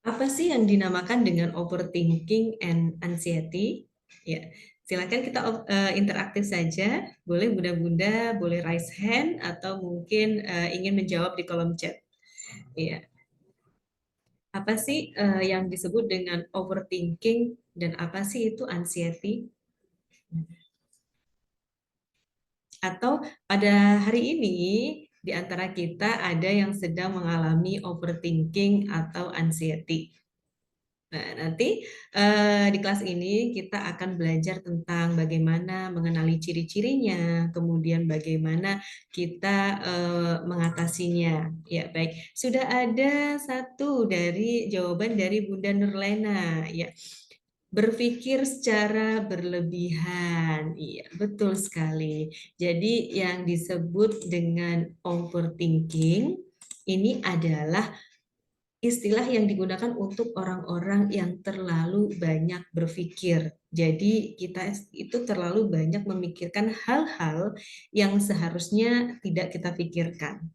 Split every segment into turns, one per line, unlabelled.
Apa sih yang dinamakan dengan overthinking and anxiety? Ya, silakan kita interaktif saja. Boleh bunda-bunda, boleh raise hand atau mungkin ingin menjawab di kolom chat. Iya, apa sih yang disebut dengan overthinking dan apa sih itu anxiety? Atau pada hari ini di antara kita ada yang sedang mengalami overthinking atau anxiety. Nah, nanti di kelas ini kita akan belajar tentang bagaimana mengenali ciri-cirinya, kemudian bagaimana kita mengatasinya. Ya, baik. Sudah ada satu dari jawaban dari Bunda Nurlena. Ya, berpikir secara berlebihan. Iya, betul sekali. Jadi yang disebut dengan overthinking ini adalah istilah yang digunakan untuk orang-orang yang terlalu banyak berpikir. Jadi kita itu terlalu banyak memikirkan hal-hal yang seharusnya tidak kita pikirkan.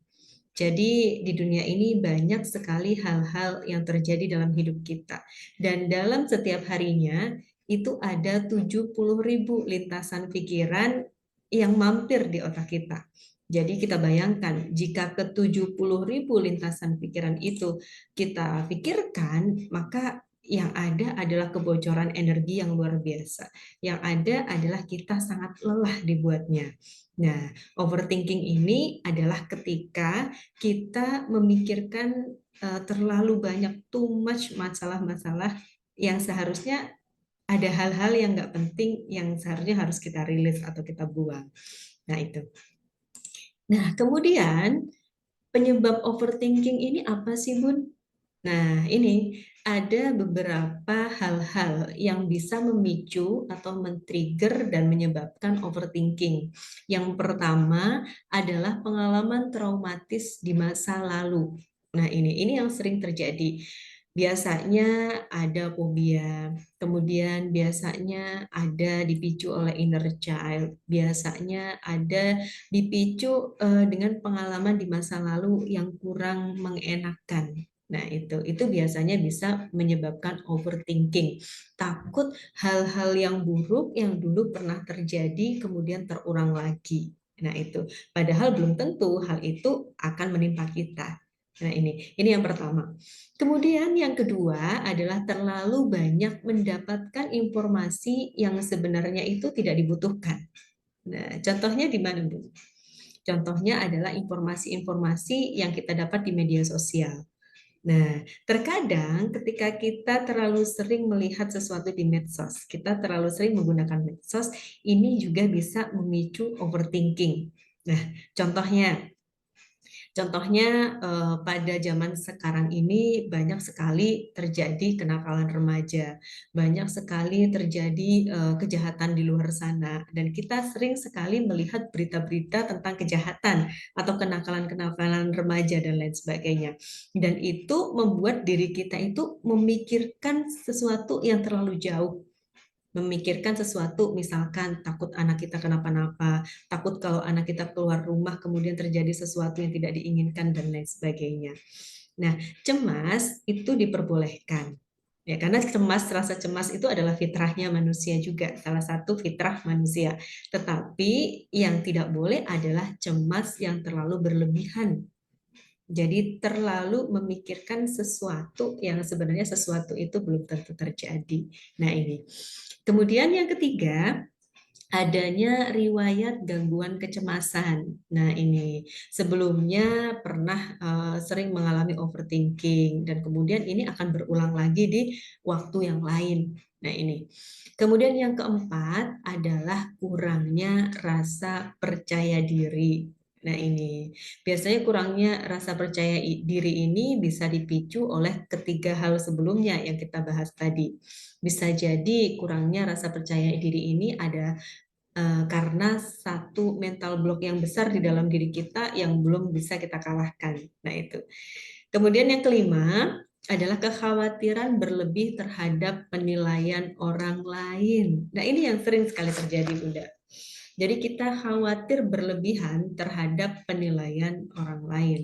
Jadi di dunia ini banyak sekali hal-hal yang terjadi dalam hidup kita. Dan dalam setiap harinya itu ada 70.000 lintasan pikiran yang mampir di otak kita. Jadi kita bayangkan jika ke 70.000 lintasan pikiran itu kita pikirkan, maka yang ada adalah kebocoran energi yang luar biasa. Yang ada adalah kita sangat lelah dibuatnya. Nah, overthinking ini adalah ketika kita memikirkan terlalu banyak, too much masalah-masalah yang seharusnya ada hal-hal yang nggak penting yang seharusnya harus kita rilis atau kita buang. Nah, itu. Nah, kemudian penyebab overthinking ini apa sih, Bun? Nah, ini ada beberapa hal-hal yang bisa memicu atau men-trigger dan menyebabkan overthinking. Yang pertama adalah pengalaman traumatis di masa lalu. Nah, ini yang sering terjadi. Biasanya ada fobia, kemudian biasanya ada dipicu oleh inner child, biasanya ada dipicu dengan pengalaman di masa lalu yang kurang mengenakan. Nah, itu biasanya bisa menyebabkan overthinking. Takut hal-hal yang buruk yang dulu pernah terjadi kemudian terulang lagi. Nah, itu. Padahal belum tentu hal itu akan menimpa kita. Nah, ini yang pertama. Kemudian yang kedua adalah terlalu banyak mendapatkan informasi yang sebenarnya itu tidak dibutuhkan. Nah, contohnya di mana, Bu? Contohnya adalah informasi-informasi yang kita dapat di media sosial. Nah, terkadang ketika kita terlalu sering melihat sesuatu di medsos, kita terlalu sering menggunakan medsos, ini juga bisa memicu overthinking. Nah, contohnya, pada zaman sekarang ini banyak sekali terjadi kenakalan remaja, banyak sekali terjadi kejahatan di luar sana, dan kita sering sekali melihat berita-berita tentang kejahatan atau kenakalan-kenakalan remaja dan lain sebagainya. Dan itu membuat diri kita itu memikirkan sesuatu yang terlalu jauh, memikirkan sesuatu, misalkan takut anak kita kenapa-napa, takut kalau anak kita keluar rumah kemudian terjadi sesuatu yang tidak diinginkan dan lain sebagainya. Nah, cemas itu diperbolehkan. Ya, karena rasa cemas itu adalah fitrahnya manusia juga, salah satu fitrah manusia. Tetapi yang tidak boleh adalah cemas yang terlalu berlebihan. Jadi terlalu memikirkan sesuatu yang sebenarnya sesuatu itu belum tentu terjadi. Nah, ini. Kemudian yang ketiga, adanya riwayat gangguan kecemasan. Nah, ini sebelumnya pernah sering mengalami overthinking dan kemudian ini akan berulang lagi di waktu yang lain. Nah, ini. Kemudian yang keempat adalah kurangnya rasa percaya diri. Nah, ini biasanya kurangnya rasa percaya diri ini bisa dipicu oleh ketiga hal sebelumnya yang kita bahas tadi. Bisa jadi kurangnya rasa percaya diri ini ada karena satu mental block yang besar di dalam diri kita yang belum bisa kita kalahkan. Nah, itu. Kemudian yang kelima adalah kekhawatiran berlebih terhadap penilaian orang lain. Nah, ini yang sering sekali terjadi, Bunda. Jadi kita khawatir berlebihan terhadap penilaian orang lain.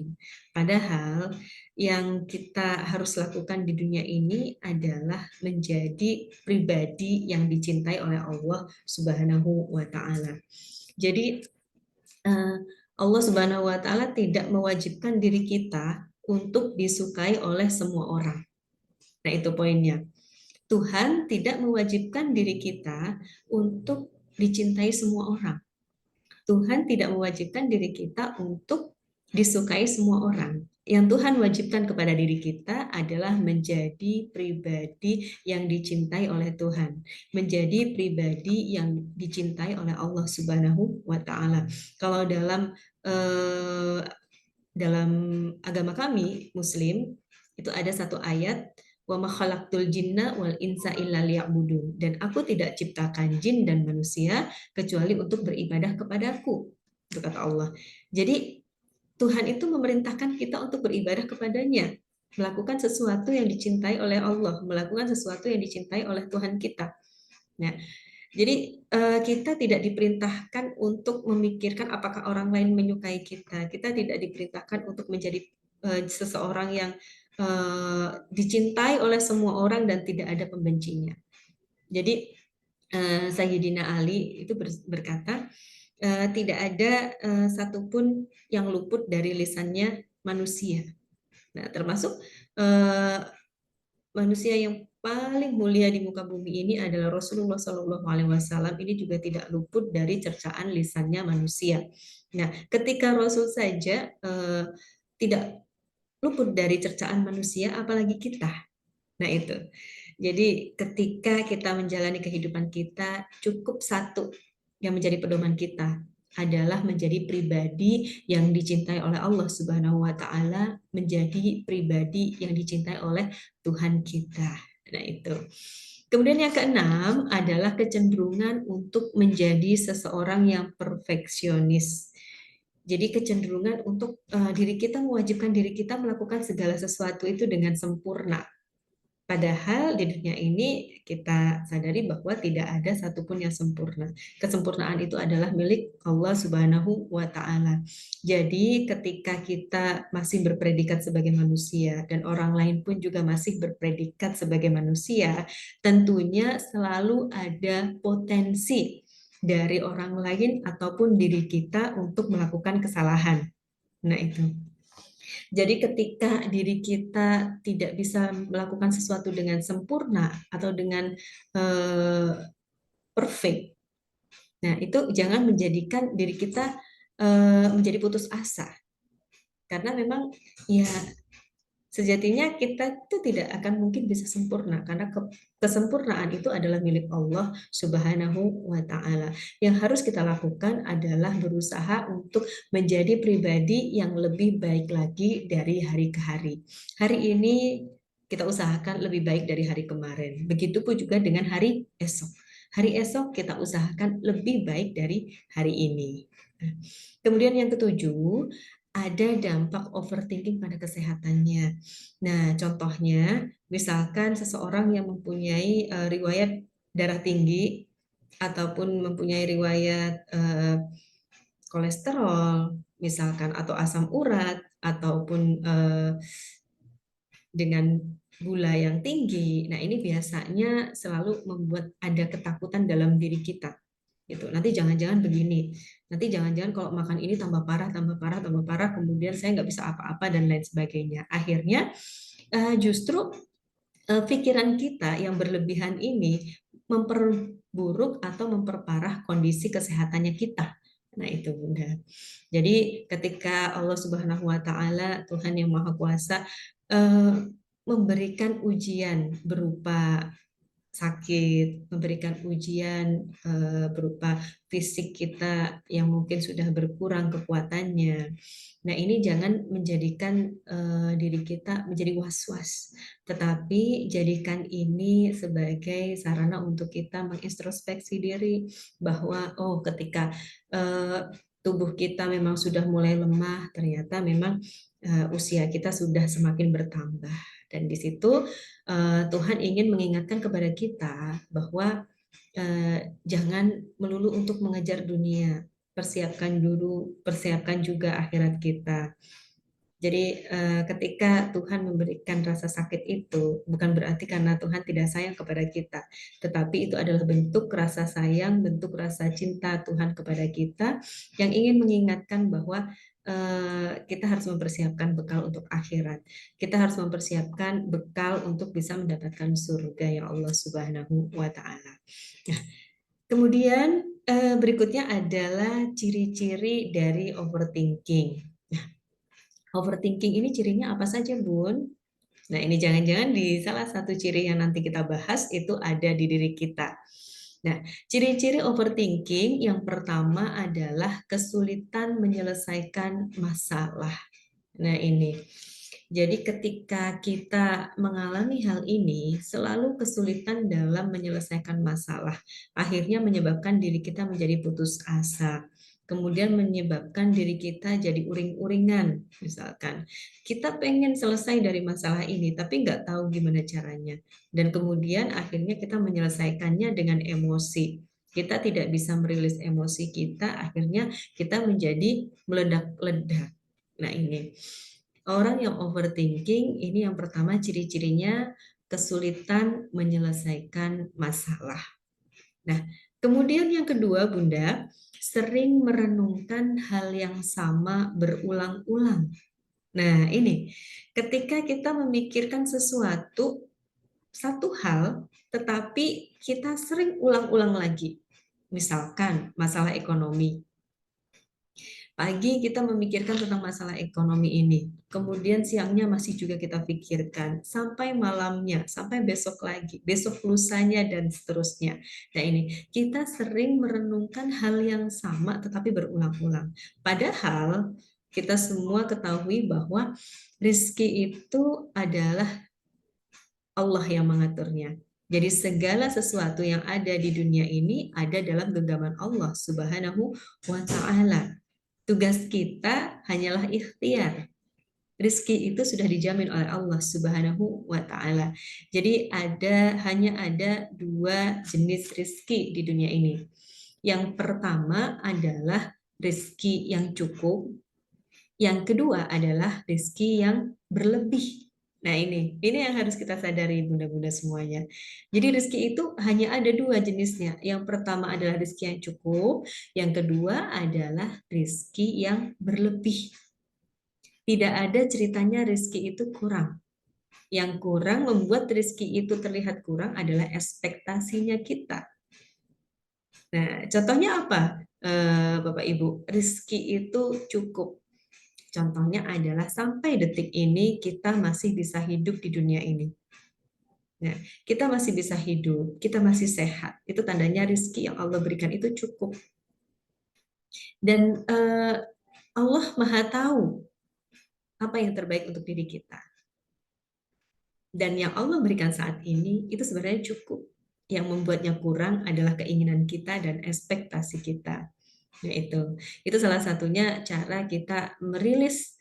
Padahal yang kita harus lakukan di dunia ini adalah menjadi pribadi yang dicintai oleh Allah Subhanahu wa taala. Jadi eh, Allah Subhanahu wa taala tidak mewajibkan diri kita untuk disukai oleh semua orang. Nah, itu poinnya. Tuhan tidak mewajibkan diri kita untuk dicintai semua orang. Tuhan tidak mewajibkan diri kita untuk disukai semua orang. Yang Tuhan wajibkan kepada diri kita adalah menjadi pribadi yang dicintai oleh Tuhan, menjadi pribadi yang dicintai oleh Allah Subhanahu wa taala. Kalau eh, dalam agama kami Muslim itu ada satu ayat wa ma khalaqtul jinna wal insa illa liya'budun, dan aku tidak ciptakan jin dan manusia kecuali untuk beribadah kepadaku, itu kata Allah. Jadi Tuhan itu memerintahkan kita untuk beribadah kepadanya, melakukan sesuatu yang dicintai oleh Allah, melakukan sesuatu yang dicintai oleh Tuhan kita. Nah, jadi kita tidak diperintahkan untuk memikirkan apakah orang lain menyukai kita. Kita tidak diperintahkan untuk menjadi seseorang yang dicintai oleh semua orang dan tidak ada pembencinya. Jadi Sayyidina Ali itu berkata, tidak ada satupun yang luput dari lisannya manusia. Nah, termasuk manusia yang paling mulia di muka bumi ini adalah Rasulullah Shallallahu Alaihi Wasallam. Ini juga tidak luput dari cercaan lisannya manusia. Nah, ketika Rasul saja tidak luput dari cercaan manusia, apalagi kita. Nah, itu. Jadi, ketika kita menjalani kehidupan kita, cukup satu yang menjadi pedoman kita adalah menjadi pribadi yang dicintai oleh Allah Subhanahu wa taala, menjadi pribadi yang dicintai oleh Tuhan kita. Nah, itu. Kemudian yang keenam adalah kecenderungan untuk menjadi seseorang yang perfeksionis. Jadi kecenderungan untuk diri kita mewajibkan diri kita melakukan segala sesuatu itu dengan sempurna. Padahal di dunia ini kita sadari bahwa tidak ada satupun yang sempurna. Kesempurnaan itu adalah milik Allah Subhanahu wa taala. Jadi ketika kita masih berpredikat sebagai manusia dan orang lain pun juga masih berpredikat sebagai manusia, tentunya selalu ada potensi dari orang lain ataupun diri kita untuk melakukan kesalahan. Nah, itu. Jadi ketika diri kita tidak bisa melakukan sesuatu dengan sempurna atau dengan eh, perfect, nah itu jangan menjadikan diri kita menjadi putus asa. Karena memang ya sejatinya kita itu tidak akan mungkin bisa sempurna karena kesempurnaan itu adalah milik Allah Subhanahu wa taala. Yang harus kita lakukan adalah berusaha untuk menjadi pribadi yang lebih baik lagi dari hari ke hari. Hari ini kita usahakan lebih baik dari hari kemarin. Begitupun juga dengan hari esok. Hari esok kita usahakan lebih baik dari hari ini. Kemudian yang ketujuh, ada dampak overthinking pada kesehatannya. Nah, contohnya, misalkan seseorang yang mempunyai riwayat darah tinggi ataupun mempunyai riwayat kolesterol, misalkan atau asam urat ataupun dengan gula yang tinggi. Nah, ini biasanya selalu membuat ada ketakutan dalam diri kita. Gitu. Nanti jangan-jangan begini. Nanti jangan-jangan kalau makan ini tambah parah, tambah parah, tambah parah, kemudian saya nggak bisa apa-apa dan lain sebagainya. Akhirnya justru pikiran kita yang berlebihan ini memperburuk atau memperparah kondisi kesehatannya kita. Nah, itu Bunda. Jadi ketika Allah Subhanahu wa taala, Tuhan yang Maha Kuasa eh, memberikan ujian berupa sakit, memberikan ujian berupa fisik kita yang mungkin sudah berkurang kekuatannya. Nah, ini jangan menjadikan diri kita menjadi was-was, tetapi jadikan ini sebagai sarana untuk kita mengintrospeksi diri bahwa oh ketika tubuh kita memang sudah mulai lemah, ternyata memang usia kita sudah semakin bertambah. Dan di situ Tuhan ingin mengingatkan kepada kita bahwa jangan melulu untuk mengejar dunia, persiapkan juga akhirat kita. Jadi ketika Tuhan memberikan rasa sakit itu bukan berarti karena Tuhan tidak sayang kepada kita, tetapi itu adalah bentuk rasa sayang, bentuk rasa cinta Tuhan kepada kita yang ingin mengingatkan bahwa kita harus mempersiapkan bekal untuk akhirat. Kita harus mempersiapkan bekal untuk bisa mendapatkan surga ya Allah Subhanahu wa taala. Nah, kemudian berikutnya adalah ciri-ciri dari overthinking. Overthinking ini cirinya apa saja, Bun? Nah, ini jangan-jangan di salah satu ciri yang nanti kita bahas itu ada di diri kita. Nah, ciri-ciri overthinking yang pertama adalah kesulitan menyelesaikan masalah. Nah, ini. Jadi ketika kita mengalami hal ini, selalu kesulitan dalam menyelesaikan masalah. Akhirnya menyebabkan diri kita menjadi putus asa. Kemudian menyebabkan diri kita jadi uring-uringan, misalkan. Kita pengen selesai dari masalah ini, tapi nggak tahu gimana caranya. Dan kemudian akhirnya kita menyelesaikannya dengan emosi. Kita tidak bisa merilis emosi kita, akhirnya kita menjadi meledak-ledak. Nah, ini. Orang yang overthinking ini yang pertama ciri-cirinya kesulitan menyelesaikan masalah. Nah, kemudian yang kedua, Bunda, sering merenungkan hal yang sama berulang-ulang. Nah, ini ketika kita memikirkan satu hal, tetapi kita sering ulang-ulang lagi. Misalkan masalah ekonomi. Pagi kita memikirkan tentang masalah ekonomi ini, kemudian siangnya masih juga kita pikirkan, sampai malamnya, sampai besok lagi, besok lusanya, dan seterusnya. Nah ini, kita sering merenungkan hal yang sama tetapi berulang-ulang. Padahal kita semua ketahui bahwa rizki itu adalah Allah yang mengaturnya. Jadi segala sesuatu yang ada di dunia ini ada dalam genggaman Allah Subhanahu wa Ta'ala. Tugas kita hanyalah ikhtiar. Rizki itu sudah dijamin oleh Allah Subhanahu wa taala. Jadi hanya ada dua jenis rizki di dunia ini. Yang pertama adalah rizki yang cukup. Yang kedua adalah rizki yang berlebih. Nah ini yang harus kita sadari bunda-bunda semuanya. Jadi rezeki itu hanya ada dua jenisnya. Yang pertama adalah rezeki yang cukup, yang kedua adalah rezeki yang berlebih. Tidak ada ceritanya rezeki itu kurang. Yang kurang membuat rezeki itu terlihat kurang adalah ekspektasinya kita. Nah, contohnya apa? Bapak Ibu, rezeki itu cukup. Contohnya adalah sampai detik ini kita masih bisa hidup di dunia ini. Nah, kita masih bisa hidup, kita masih sehat. Itu tandanya rezeki yang Allah berikan itu cukup. Dan Allah Maha tahu apa yang terbaik untuk diri kita. Dan yang Allah berikan saat ini itu sebenarnya cukup. Yang membuatnya kurang adalah keinginan kita dan ekspektasi kita. Nah, itu salah satunya cara kita merilis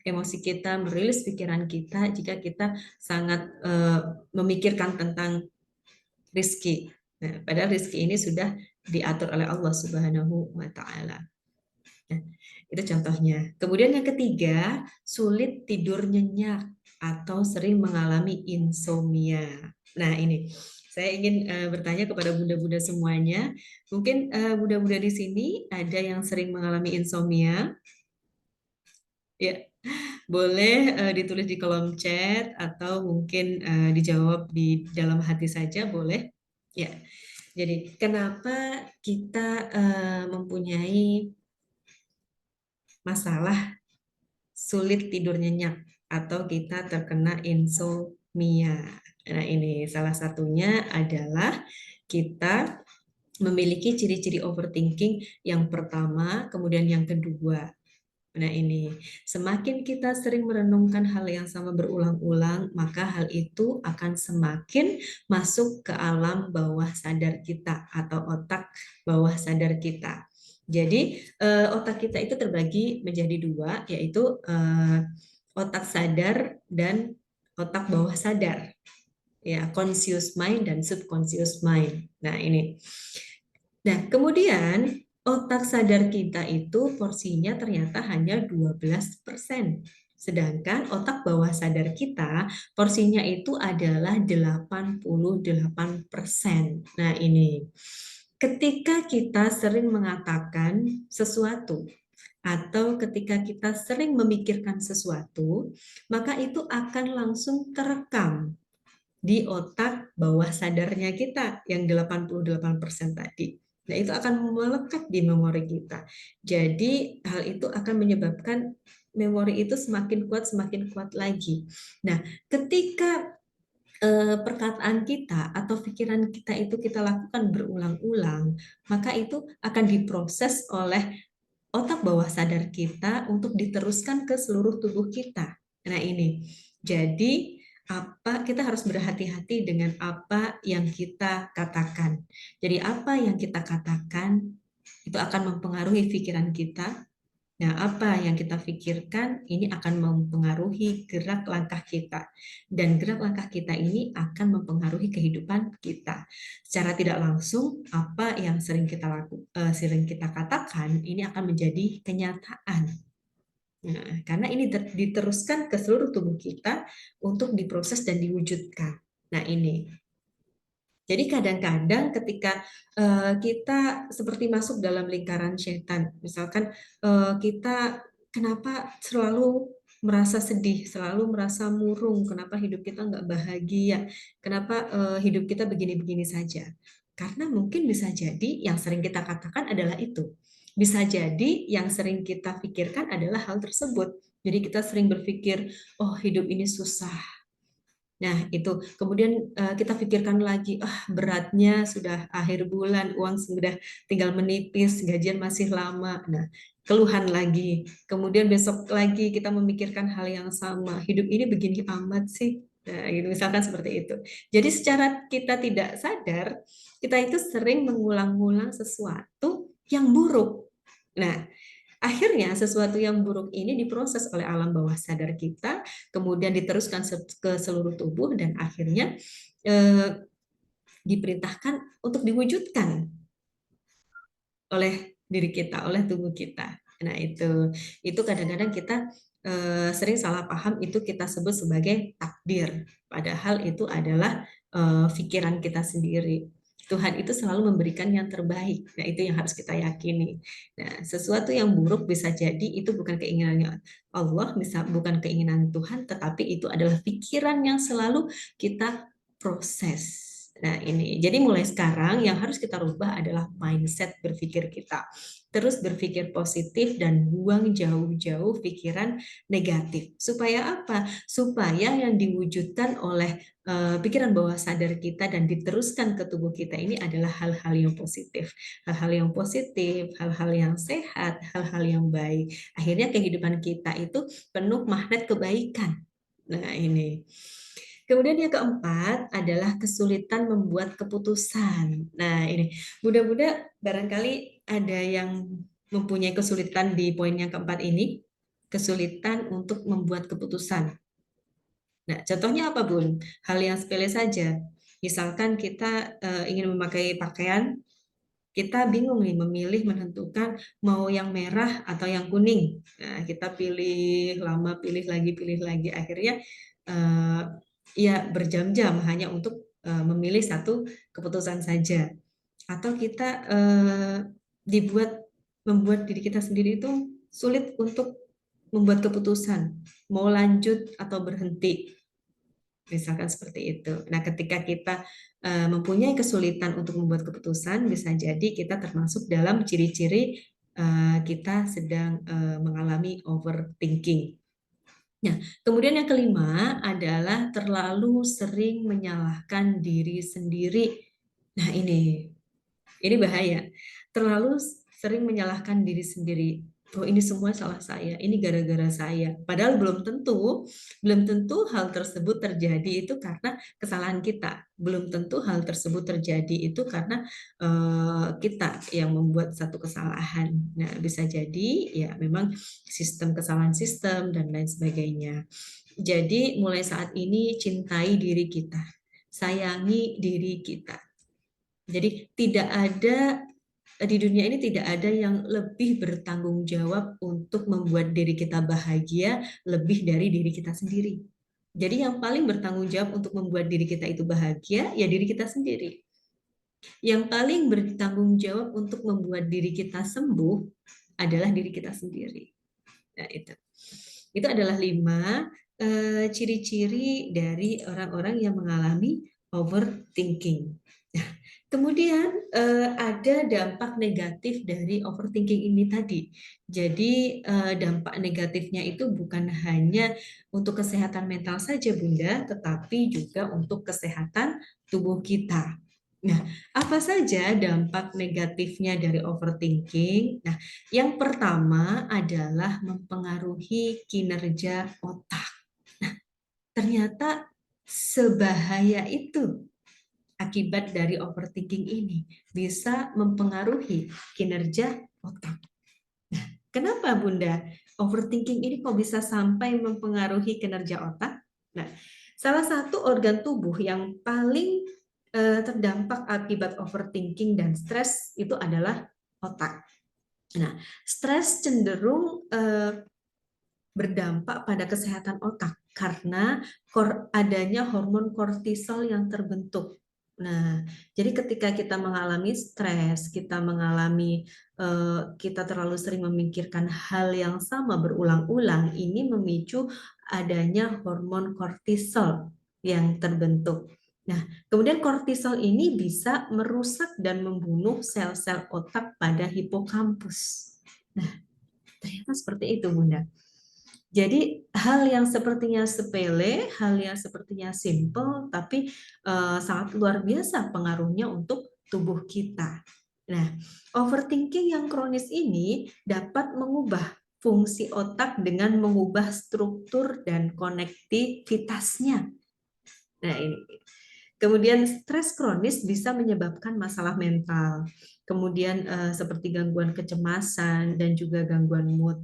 emosi kita, merilis pikiran kita jika kita sangat memikirkan tentang rizki. Nah, padahal rizki ini sudah diatur oleh Allah Subhanahu wa taala. Nah, itu contohnya. Kemudian yang ketiga, sulit tidur nyenyak atau sering mengalami insomnia. Nah, ini saya ingin bertanya kepada bunda-bunda semuanya. Mungkin bunda-bunda di sini ada yang sering mengalami insomnia? Ya, boleh ditulis di kolom chat atau mungkin dijawab di dalam hati saja, boleh? Ya. Jadi, kenapa kita mempunyai masalah sulit tidur nyenyak atau kita terkena insomnia. Nah, ini salah satunya adalah kita memiliki ciri-ciri overthinking yang pertama, kemudian yang kedua. Nah, ini semakin kita sering merenungkan hal yang sama berulang-ulang, maka hal itu akan semakin masuk ke alam bawah sadar kita atau otak bawah sadar kita. Jadi otak kita itu terbagi menjadi dua, yaitu otak sadar dan otak bawah sadar. ya, conscious mind dan subconscious mind. Nah, ini. Nah, kemudian otak sadar kita itu porsinya ternyata hanya 12%. Sedangkan otak bawah sadar kita porsinya itu adalah 88%. Nah, ini. Ketika kita sering mengatakan sesuatu atau ketika kita sering memikirkan sesuatu, maka itu akan langsung terekam di otak bawah sadarnya kita yang 88% tadi. Nah, itu akan melekat di memori kita. Jadi, hal itu akan menyebabkan memori itu semakin kuat lagi. Nah, ketika perkataan kita atau pikiran kita itu kita lakukan berulang-ulang, maka itu akan diproses oleh otak bawah sadar kita untuk diteruskan ke seluruh tubuh kita. Nah, ini. Jadi, kita harus berhati-hati dengan apa yang kita katakan. Jadi, apa yang kita katakan itu akan mempengaruhi pikiran kita. Nah, apa yang kita pikirkan ini akan mempengaruhi gerak langkah kita. Dan gerak langkah kita ini akan mempengaruhi kehidupan kita. Secara tidak langsung, apa yang sering kita katakan ini akan menjadi kenyataan. Nah, karena ini diteruskan ke seluruh tubuh kita untuk diproses dan diwujudkan. Nah, ini. Jadi kadang-kadang ketika kita seperti masuk dalam lingkaran setan, misalkan kita kenapa selalu merasa sedih, selalu merasa murung, kenapa hidup kita nggak bahagia, kenapa hidup kita begini-begini saja. Karena mungkin bisa jadi yang sering kita katakan adalah itu. Bisa jadi yang sering kita pikirkan adalah hal tersebut. Jadi kita sering berpikir, oh hidup ini susah, nah, itu kemudian kita pikirkan lagi, beratnya sudah akhir bulan, uang sudah tinggal menipis, gajian masih lama. Nah, keluhan lagi. Kemudian besok lagi kita memikirkan hal yang sama. Hidup ini begini amat sih. Nah, gitu, misalkan seperti itu. Jadi secara kita tidak sadar, kita itu sering mengulang-ulang sesuatu yang buruk. Nah, akhirnya sesuatu yang buruk ini diproses oleh alam bawah sadar kita, kemudian diteruskan ke seluruh tubuh dan akhirnya eh, diperintahkan untuk diwujudkan oleh diri kita, oleh tubuh kita. Nah, itu kadang-kadang kita sering salah paham itu kita sebut sebagai takdir, padahal itu adalah pikiran kita sendiri. Tuhan itu selalu memberikan yang terbaik. Nah, itu yang harus kita yakini. Nah, sesuatu yang buruk bisa jadi itu bukan keinginannya Allah, bisa bukan keinginan Tuhan, tetapi itu adalah pikiran yang selalu kita proses. Nah, ini. Jadi mulai sekarang yang harus kita rubah adalah mindset berpikir kita. Terus berpikir positif dan buang jauh-jauh pikiran negatif. Supaya apa? Supaya yang diwujudkan oleh pikiran bawah sadar kita dan diteruskan ke tubuh kita ini adalah hal-hal yang positif. Hal-hal yang positif, hal-hal yang sehat, hal-hal yang baik. Akhirnya kehidupan kita itu penuh magnet kebaikan. Nah, ini. Kemudian yang keempat adalah kesulitan membuat keputusan. Nah, ini mudah-mudahan barangkali ada yang mempunyai kesulitan di poin yang keempat ini, kesulitan untuk membuat keputusan. Nah, contohnya apa, Bun? Hal yang sepele saja. Misalkan kita ingin memakai pakaian, kita bingung nih memilih menentukan mau yang merah atau yang kuning. Nah, kita pilih lama, pilih lagi. Akhirnya eh, ya berjam-jam hanya untuk memilih satu keputusan saja. Atau kita membuat diri kita sendiri itu sulit untuk membuat keputusan, mau lanjut atau berhenti. Misalkan seperti itu. Nah, ketika kita mempunyai kesulitan untuk membuat keputusan, bisa jadi kita termasuk dalam ciri-ciri kita sedang mengalami overthinking. Nah, kemudian yang kelima adalah terlalu sering menyalahkan diri sendiri. Nah, ini bahaya. Terlalu sering menyalahkan diri sendiri. Oh, ini semua salah saya, ini gara-gara saya. Padahal belum tentu hal tersebut terjadi itu karena kesalahan kita. Belum tentu hal tersebut terjadi itu karena kita yang membuat satu kesalahan. Nah, bisa jadi ya memang kesalahan sistem dan lain sebagainya. Jadi mulai saat ini cintai diri kita. sayangi diri kita. Jadi tidak ada di dunia ini tidak ada yang lebih bertanggung jawab untuk membuat diri kita bahagia lebih dari diri kita sendiri. Jadi yang paling bertanggung jawab untuk membuat diri kita itu bahagia ya diri kita sendiri. Yang paling bertanggung jawab untuk membuat diri kita sembuh adalah diri kita sendiri. Nah, itu adalah 5 ciri-ciri dari orang-orang yang mengalami overthinking. Nah, kemudian ada dampak negatif dari overthinking ini tadi. Jadi dampak negatifnya itu bukan hanya untuk kesehatan mental saja, Bunda, tetapi juga untuk kesehatan tubuh kita. Nah, apa saja dampak negatifnya dari overthinking? Nah, yang pertama adalah mempengaruhi kinerja otak. Nah, ternyata sebahaya itu akibat dari overthinking ini bisa mempengaruhi kinerja otak. Nah, kenapa Bunda? Overthinking ini kok bisa sampai mempengaruhi kinerja otak? Nah, salah satu organ tubuh yang paling terdampak akibat overthinking dan stres itu adalah otak. Nah, stres cenderung berdampak pada kesehatan otak karena adanya hormon kortisol yang terbentuk. Nah, jadi ketika kita mengalami stres, kita terlalu sering memikirkan hal yang sama berulang-ulang, ini memicu adanya hormon kortisol yang terbentuk. Nah, kemudian kortisol ini bisa merusak dan membunuh sel-sel otak pada hipokampus. Nah, ternyata seperti itu, Bunda. Jadi hal yang sepertinya sepele, hal yang sepertinya simple, tapi sangat luar biasa pengaruhnya untuk tubuh kita. Nah, overthinking yang kronis ini dapat mengubah fungsi otak dengan mengubah struktur dan konektivitasnya. Nah, ini. Kemudian stres kronis bisa menyebabkan masalah mental. Kemudian seperti gangguan kecemasan dan juga gangguan mood.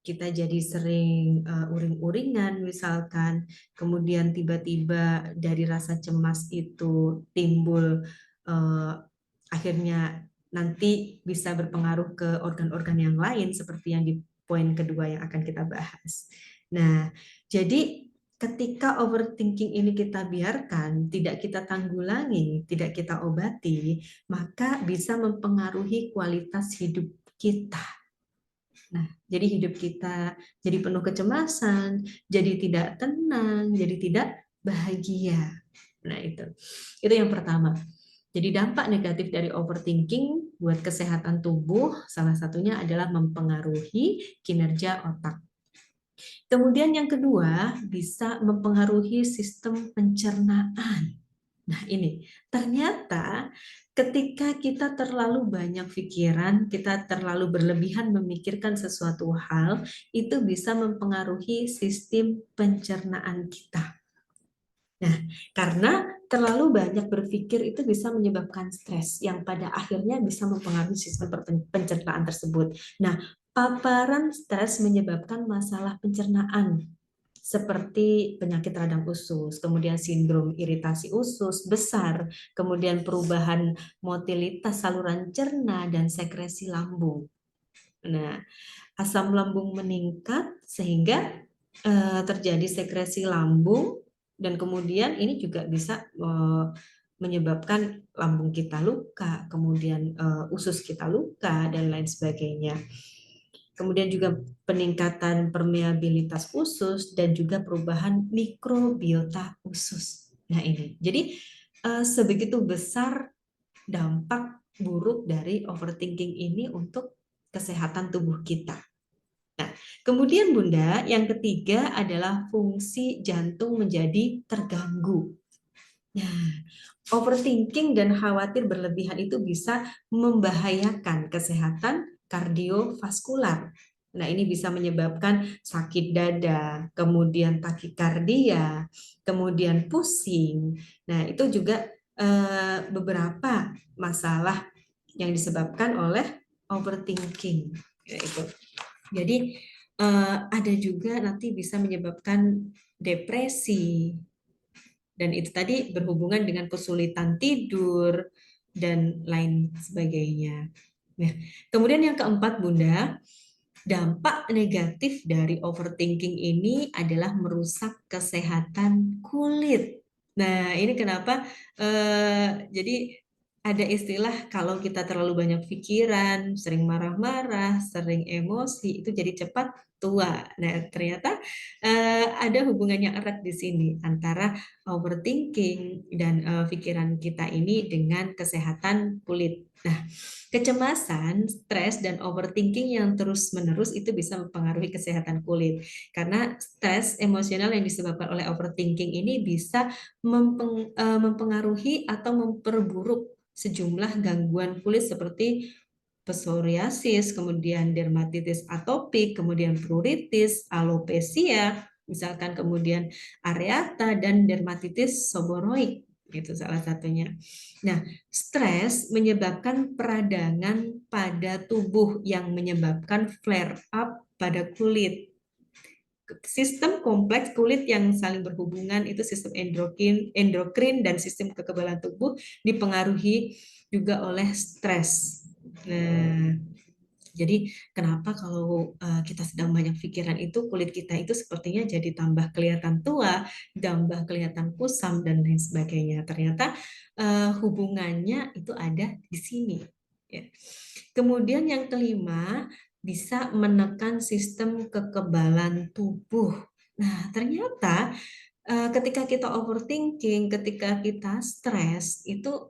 Kita jadi sering uring-uringan misalkan, kemudian tiba-tiba dari rasa cemas itu timbul akhirnya nanti bisa berpengaruh ke organ-organ yang lain seperti yang di poin kedua yang akan kita bahas. Nah, jadi ketika overthinking ini kita biarkan, tidak kita tanggulangi, tidak kita obati, maka bisa mempengaruhi kualitas hidup kita. Nah, jadi hidup kita jadi penuh kecemasan, jadi tidak tenang, jadi tidak bahagia. Nah, itu yang pertama. Jadi dampak negatif dari overthinking buat kesehatan tubuh salah satunya adalah mempengaruhi kinerja otak. Kemudian yang kedua bisa mempengaruhi sistem pencernaan. Nah, ini ternyata ketika kita terlalu banyak pikiran, kita terlalu berlebihan memikirkan sesuatu hal, itu bisa mempengaruhi sistem pencernaan kita. Nah, karena terlalu banyak berpikir itu bisa menyebabkan stres yang pada akhirnya bisa mempengaruhi sistem pencernaan tersebut. Nah, paparan stres menyebabkan masalah pencernaan seperti penyakit radang usus, kemudian sindrom iritasi usus besar, kemudian perubahan motilitas saluran cerna dan sekresi lambung. Nah, asam lambung meningkat sehingga terjadi sekresi lambung dan kemudian ini juga bisa menyebabkan lambung kita luka, kemudian usus kita luka dan lain sebagainya. Kemudian juga peningkatan permeabilitas usus dan juga perubahan mikrobiota usus. Nah, ini. Jadi sebegitu besar dampak buruk dari overthinking ini untuk kesehatan tubuh kita. Nah, kemudian Bunda, yang ketiga adalah fungsi jantung menjadi terganggu. Nah, overthinking dan khawatir berlebihan itu bisa membahayakan kesehatan kardiovaskular. Nah, ini bisa menyebabkan sakit dada, kemudian takikardia, kemudian pusing. Nah, itu juga beberapa masalah yang disebabkan oleh overthinking. Yaitu. Jadi ada juga nanti bisa menyebabkan depresi, Dan itu tadi berhubungan dengan kesulitan tidur dan lain sebagainya. Nah, kemudian yang keempat, Bunda, dampak negatif dari overthinking ini adalah merusak kesehatan kulit. Nah, ini kenapa jadi ada istilah kalau kita terlalu banyak pikiran, sering marah-marah, sering emosi, itu jadi cepat tua. Nah, ternyata ada hubungannya erat di sini antara overthinking dan pikiran kita ini dengan kesehatan kulit. Nah, kecemasan, stres, dan overthinking yang terus-menerus itu bisa mempengaruhi kesehatan kulit. Karena stres emosional yang disebabkan oleh overthinking ini bisa mempengaruhi atau memperburuk sejumlah gangguan kulit seperti psoriasis, kemudian dermatitis atopik, kemudian pruritus, alopecia, misalkan kemudian areata dan dermatitis seborrheic, itu salah satunya. Nah, stres menyebabkan peradangan pada tubuh yang menyebabkan flare up pada kulit. Sistem kompleks kulit yang saling berhubungan itu sistem endokrin dan sistem kekebalan tubuh dipengaruhi juga oleh stres. Nah, jadi kenapa kalau kita sedang banyak pikiran itu kulit kita itu sepertinya jadi tambah kelihatan tua, tambah kelihatan kusam dan lain sebagainya. Ternyata hubungannya itu ada di sini. Ya. Kemudian yang kelima, bisa menekan sistem kekebalan tubuh. Nah, ternyata ketika kita overthinking, ketika kita stres, itu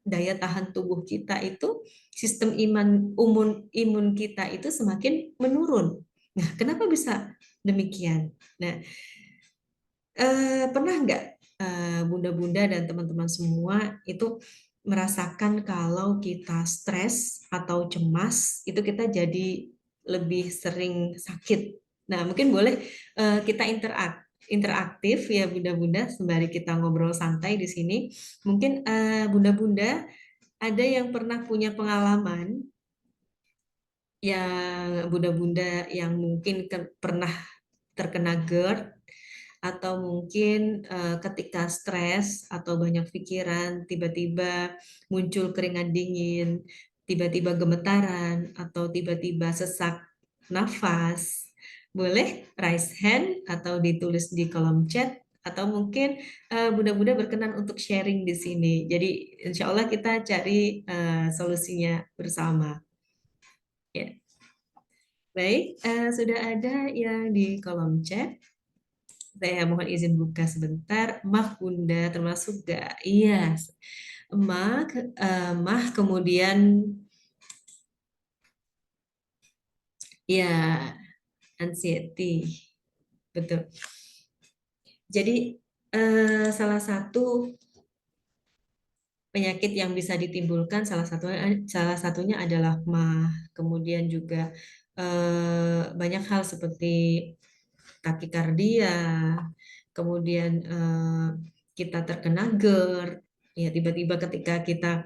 daya tahan tubuh kita itu, sistem imun kita itu semakin menurun. Nah, kenapa bisa demikian? Nah, pernah nggak bunda-bunda dan teman-teman semua itu merasakan kalau kita stres atau cemas, itu kita jadi lebih sering sakit. Nah, mungkin boleh kita interaktif ya bunda-bunda sembari kita ngobrol santai di sini. Mungkin bunda-bunda ada yang pernah punya pengalaman yang bunda-bunda yang mungkin pernah terkena GERD atau mungkin ketika stres atau banyak pikiran tiba-tiba muncul keringat dingin, tiba-tiba gemetaran atau tiba-tiba sesak nafas. Boleh raise hand atau ditulis di kolom chat atau mungkin Bunda-Bunda berkenan untuk sharing di sini. Jadi insya Allah kita cari solusinya bersama. Ya. Baik, sudah ada yang di kolom chat. Saya mohon izin buka sebentar. Mah Bunda termasuk gak? Iya. Mah, mah kemudian ya anxiety. Betul. Jadi salah satu penyakit yang bisa ditimbulkan salah satunya adalah mah. Kemudian juga banyak hal seperti takikardia, kemudian kita terkena GERD, ya tiba-tiba ketika kita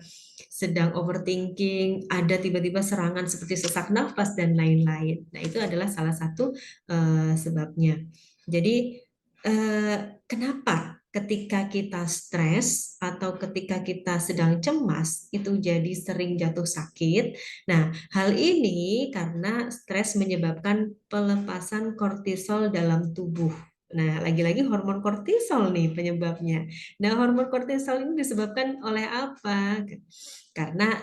sedang overthinking, ada tiba-tiba serangan seperti sesak nafas dan lain-lain. Nah, itu adalah salah satu sebabnya. Jadi, kenapa ketika kita stres atau ketika kita sedang cemas itu jadi sering jatuh sakit? Nah, hal ini karena stres menyebabkan pelepasan kortisol dalam tubuh. Nah, lagi-lagi hormon kortisol nih penyebabnya. Nah, hormon kortisol ini disebabkan oleh apa? Karena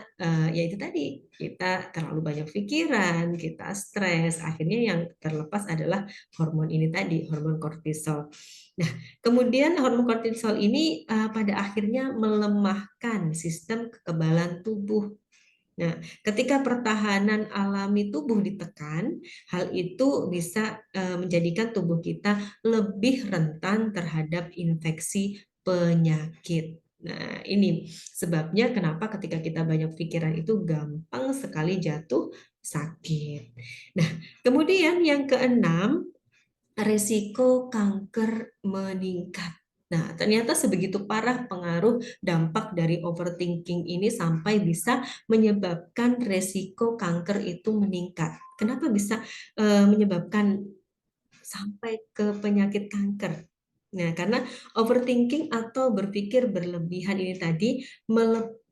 ya itu tadi, kita terlalu banyak pikiran, kita stres, akhirnya yang terlepas adalah hormon ini tadi, hormon kortisol. Nah, kemudian hormon kortisol ini pada akhirnya melemahkan sistem kekebalan tubuh. Nah, ketika pertahanan alami tubuh ditekan, hal itu bisa menjadikan tubuh kita lebih rentan terhadap infeksi penyakit. Nah, ini sebabnya kenapa ketika kita banyak pikiran itu gampang sekali jatuh sakit. Nah, kemudian yang keenam, resiko kanker meningkat. Nah, ternyata sebegitu parah pengaruh dampak dari overthinking ini sampai bisa menyebabkan resiko kanker itu meningkat. Kenapa bisa menyebabkan sampai ke penyakit kanker? Nah, karena overthinking atau berpikir berlebihan ini tadi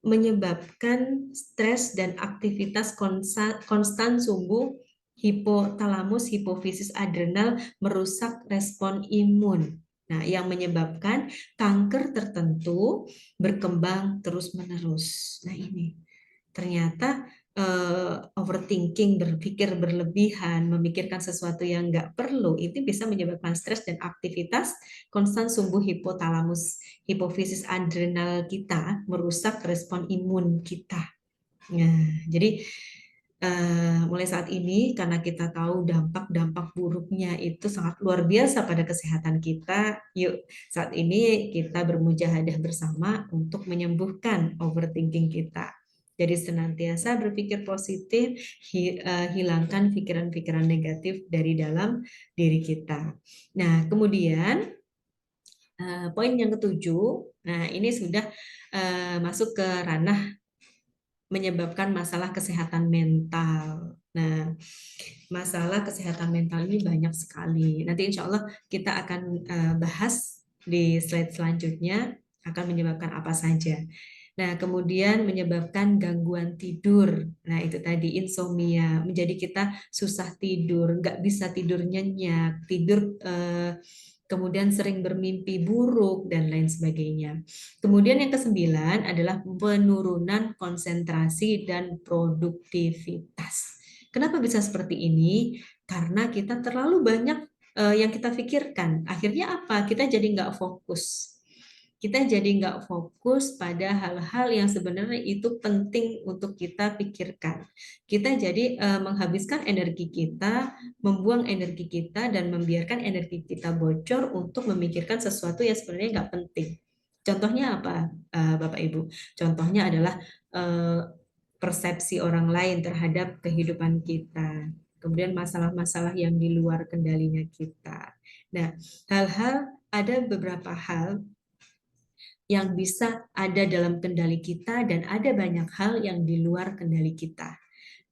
menyebabkan stres dan aktivitas konstan sumbu hipotalamus, hipofisis, adrenal merusak respon imun. Nah, yang menyebabkan kanker tertentu berkembang terus-menerus. Nah, ini ternyata overthinking, berpikir berlebihan, memikirkan sesuatu yang nggak perlu, itu bisa menyebabkan stres dan aktivitas konstan sumbu hipotalamus, hipofisis adrenal kita, merusak respon imun kita. Nah, jadi mulai saat ini karena kita tahu dampak-dampak buruknya itu sangat luar biasa pada kesehatan kita, yuk saat ini kita bermujahadah bersama untuk menyembuhkan overthinking kita. Jadi senantiasa berpikir positif, hilangkan pikiran-pikiran negatif dari dalam diri kita. Nah, kemudian poin yang ketujuh, nah ini sudah masuk ke ranah menyebabkan masalah kesehatan mental. Nah, masalah kesehatan mental ini banyak sekali. Nanti insya Allah kita akan bahas di slide selanjutnya akan menyebabkan apa saja. Nah, kemudian menyebabkan gangguan tidur. Nah, itu tadi insomnia, menjadi kita susah tidur, nggak bisa tidur nyenyak, tidur kemudian sering bermimpi buruk dan lain sebagainya. Kemudian yang kesembilan adalah penurunan konsentrasi dan produktivitas. Kenapa bisa seperti ini? Karena kita terlalu banyak yang kita pikirkan. Akhirnya apa? Kita jadi nggak fokus. Kita jadi nggak fokus pada hal-hal yang sebenarnya itu penting untuk kita pikirkan. Kita jadi menghabiskan energi kita, membuang energi kita, dan membiarkan energi kita bocor untuk memikirkan sesuatu yang sebenarnya nggak penting. Contohnya apa, Bapak Ibu? Contohnya adalah eh, persepsi orang lain terhadap kehidupan kita. Kemudian masalah-masalah yang di luar kendalinya kita. Nah, hal-hal ada beberapa hal yang bisa ada dalam kendali kita dan ada banyak hal yang di luar kendali kita.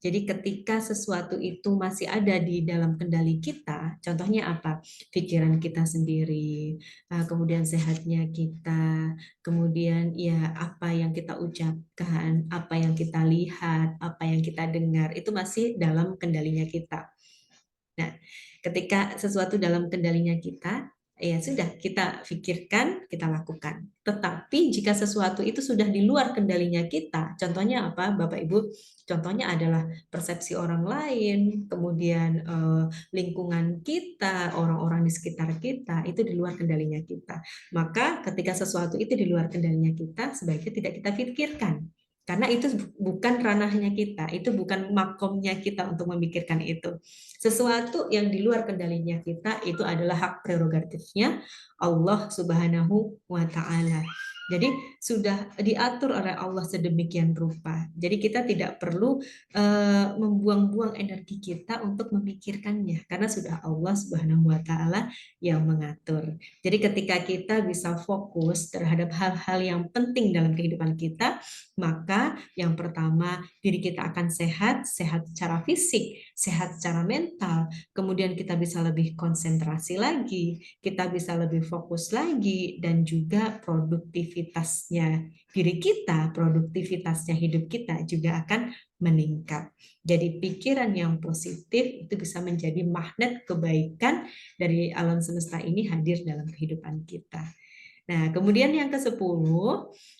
Jadi ketika sesuatu itu masih ada di dalam kendali kita, contohnya apa? Pikiran kita sendiri, kemudian sehatnya kita, kemudian ya apa yang kita ucapkan, apa yang kita lihat, apa yang kita dengar, itu masih dalam kendalinya kita. Nah, ketika sesuatu dalam kendalinya kita, ya sudah kita pikirkan, kita lakukan. Tetapi jika sesuatu itu sudah di luar kendalinya kita, contohnya apa, Bapak Ibu? Contohnya adalah persepsi orang lain, kemudian lingkungan kita, orang-orang di sekitar kita, itu di luar kendalinya kita. Maka ketika sesuatu itu di luar kendalinya kita, sebaiknya tidak kita pikirkan. Karena itu bukan ranahnya kita, itu bukan makomnya kita untuk memikirkan itu. Sesuatu yang di luar kendalinya kita itu adalah hak prerogatifnya Allah Subhanahu wa Ta'ala. Jadi sudah diatur oleh Allah sedemikian rupa. Jadi kita tidak perlu membuang-buang energi kita untuk memikirkannya karena sudah Allah Subhanahu wa Ta'ala yang mengatur. Jadi ketika kita bisa fokus terhadap hal-hal yang penting dalam kehidupan kita, maka yang pertama diri kita akan sehat, sehat secara fisik, sehat secara mental, kemudian kita bisa lebih konsentrasi lagi, kita bisa lebih fokus lagi, dan juga produktivitasnya diri kita, produktivitasnya hidup kita juga akan meningkat. Jadi pikiran yang positif itu bisa menjadi magnet kebaikan dari alam semesta ini hadir dalam kehidupan kita. Nah, kemudian yang ke-10,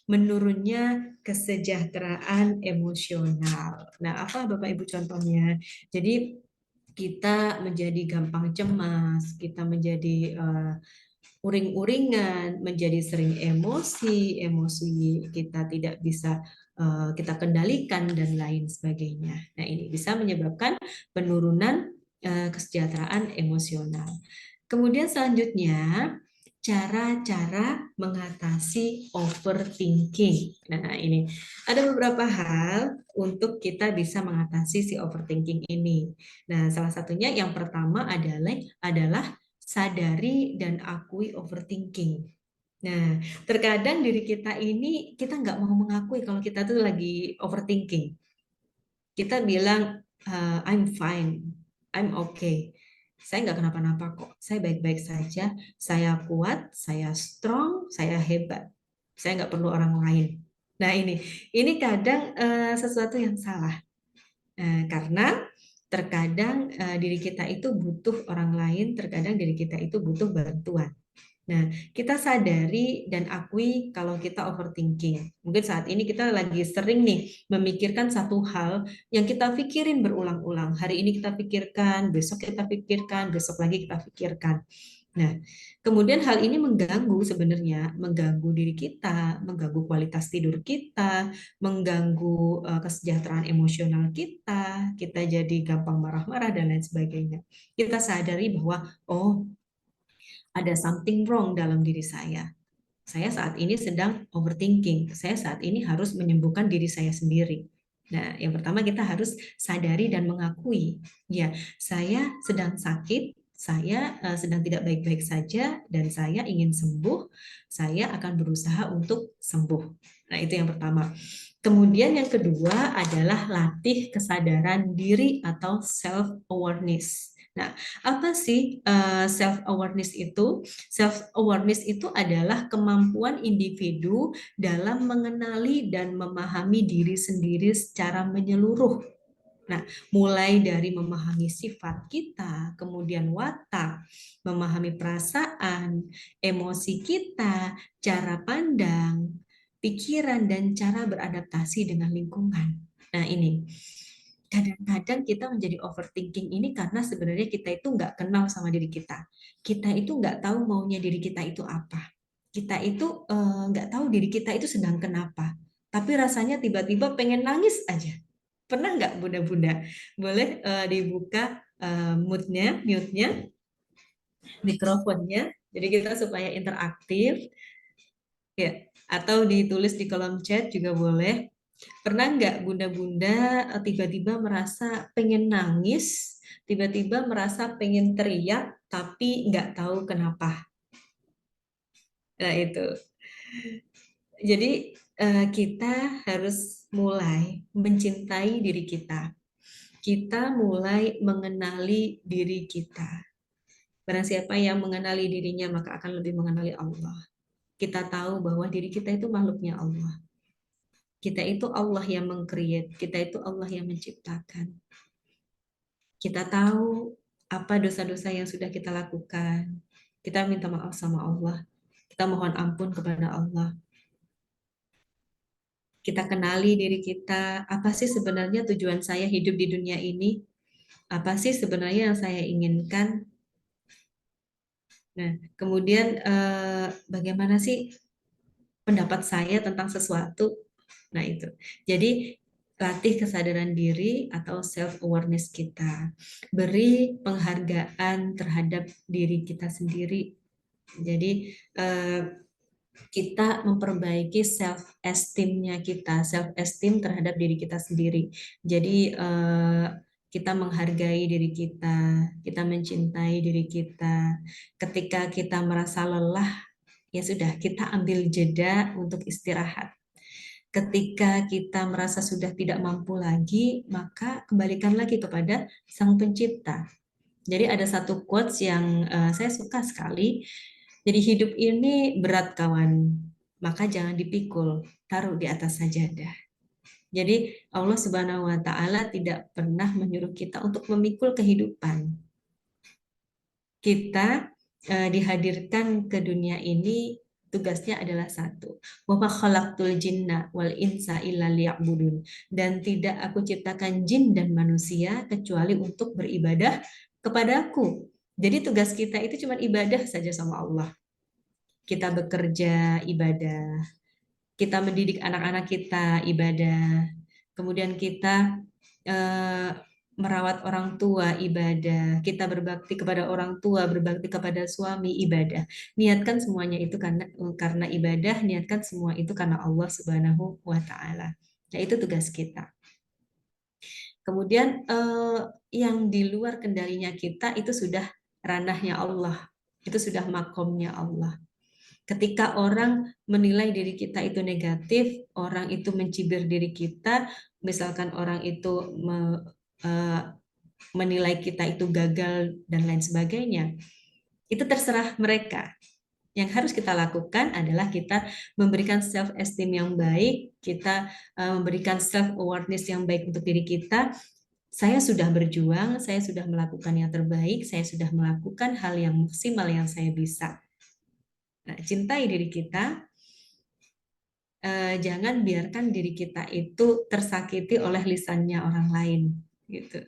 menurunnya kesejahteraan emosional. Nah, apa Bapak Ibu contohnya? Jadi kita menjadi gampang cemas, kita menjadi uring-uringan, menjadi sering emosi, emosi kita tidak bisa kita kendalikan dan lain sebagainya. Nah, ini bisa menyebabkan penurunan kesejahteraan emosional. Kemudian selanjutnya, cara-cara mengatasi overthinking. Nah, ini ada beberapa hal untuk kita bisa mengatasi si overthinking ini. Nah, salah satunya yang pertama adalah sadari dan akui overthinking. Nah, terkadang diri kita ini kita nggak mau mengakui kalau kita tuh lagi overthinking. Kita bilang I'm fine, I'm okay. Saya nggak kenapa-napa kok, saya baik-baik saja, saya kuat, saya strong, saya hebat. Saya nggak perlu orang lain. Nah ini kadang sesuatu yang salah. Karena terkadang diri kita itu butuh orang lain, terkadang diri kita itu butuh bantuan. Nah, kita sadari dan akui kalau kita overthinking. Mungkin saat ini kita lagi sering nih memikirkan satu hal yang kita pikirin berulang-ulang. Hari ini kita pikirkan, besok kita pikirkan, besok lagi kita pikirkan. Nah, kemudian hal ini mengganggu sebenarnya, mengganggu diri kita, mengganggu kualitas tidur kita, mengganggu kesejahteraan emosional kita jadi gampang marah-marah dan lain sebagainya. Kita sadari bahwa, oh, ada something wrong dalam diri saya. Saya saat ini sedang overthinking. Saya saat ini harus menyembuhkan diri saya sendiri. Nah, yang pertama kita harus sadari dan mengakui, ya, saya sedang sakit, saya sedang tidak baik-baik saja, dan saya ingin sembuh. Saya akan berusaha untuk sembuh. Nah, itu yang pertama. Kemudian yang kedua adalah latih kesadaran diri atau self-awareness. Nah, apa sih self-awareness itu? Self-awareness itu adalah kemampuan individu dalam mengenali dan memahami diri sendiri secara menyeluruh. Nah, mulai dari memahami sifat kita, kemudian watak, memahami perasaan, emosi kita, cara pandang, pikiran, dan cara beradaptasi dengan lingkungan. Nah, ini kadang-kadang kita menjadi overthinking ini karena sebenarnya kita itu nggak kenal sama diri kita. Kita itu nggak tahu maunya diri kita itu apa. Kita itu nggak tahu diri kita itu sedang kenapa. Tapi rasanya tiba-tiba pengen nangis aja. Pernah nggak bunda-bunda? Boleh dibuka mute-nya, mikrofonnya. Jadi kita supaya interaktif, ya. Atau ditulis di kolom chat juga boleh. Pernah nggak bunda-bunda tiba-tiba merasa pengen nangis, tiba-tiba merasa pengen teriak, tapi nggak tahu kenapa? Nah itu. Jadi kita harus mulai mencintai diri kita. Kita mulai mengenali diri kita. Barang siapa yang mengenali dirinya, maka akan lebih mengenali Allah. Kita tahu bahwa diri kita itu makhluknya Allah. Kita itu Allah yang meng-create, kita itu Allah yang menciptakan. Kita tahu apa dosa-dosa yang sudah kita lakukan. Kita minta maaf sama Allah. Kita mohon ampun kepada Allah. Kita kenali diri kita, apa sih sebenarnya tujuan saya hidup di dunia ini? Apa sih sebenarnya yang saya inginkan? Nah, kemudian bagaimana sih pendapat saya tentang sesuatu? Nah, itu. Jadi, latih kesadaran diri atau self-awareness kita. Beri penghargaan terhadap diri kita sendiri. Jadi, kita memperbaiki self-esteem-nya kita, self-esteem terhadap diri kita sendiri. Jadi, kita menghargai diri kita mencintai diri kita. Ketika kita merasa lelah, ya sudah, kita ambil jeda untuk istirahat. Ketika kita merasa sudah tidak mampu lagi, maka kembalikan lagi kepada Sang Pencipta. Jadi ada satu quotes yang saya suka sekali. Jadi hidup ini berat kawan, maka jangan dipikul, taruh di atas sajadah. Jadi Allah Subhanahu wa taala tidak pernah menyuruh kita untuk memikul kehidupan. Kita dihadirkan ke dunia ini tugasnya adalah satu. Wa ma khalaqtul jinna wal insa illa liya'budun. Dan tidak aku ciptakan jin dan manusia kecuali untuk beribadah kepadaku. Jadi tugas kita itu cuma ibadah saja sama Allah. Kita bekerja ibadah, kita mendidik anak-anak kita ibadah, kemudian kita eh, merawat orang tua ibadah, kita berbakti kepada orang tua, berbakti kepada suami ibadah. Niatkan semuanya itu karena ibadah, niatkan semua itu karena Allah Subhanahu wa taala. Nah, itu tugas kita. Kemudian yang di luar kendalinya kita itu sudah ranahnya Allah. Itu sudah makomnya Allah. Ketika orang menilai diri kita itu negatif, orang itu mencibir diri kita, misalkan orang itu menilai kita itu gagal dan lain sebagainya, itu terserah mereka. Yang harus kita lakukan adalah kita memberikan self esteem yang baik, kita memberikan self awareness yang baik untuk diri kita. Saya sudah berjuang, saya sudah melakukan yang terbaik, saya sudah melakukan hal yang maksimal yang saya bisa. Nah, cintai diri kita, jangan biarkan diri kita itu tersakiti oleh lisannya orang lain, gitu.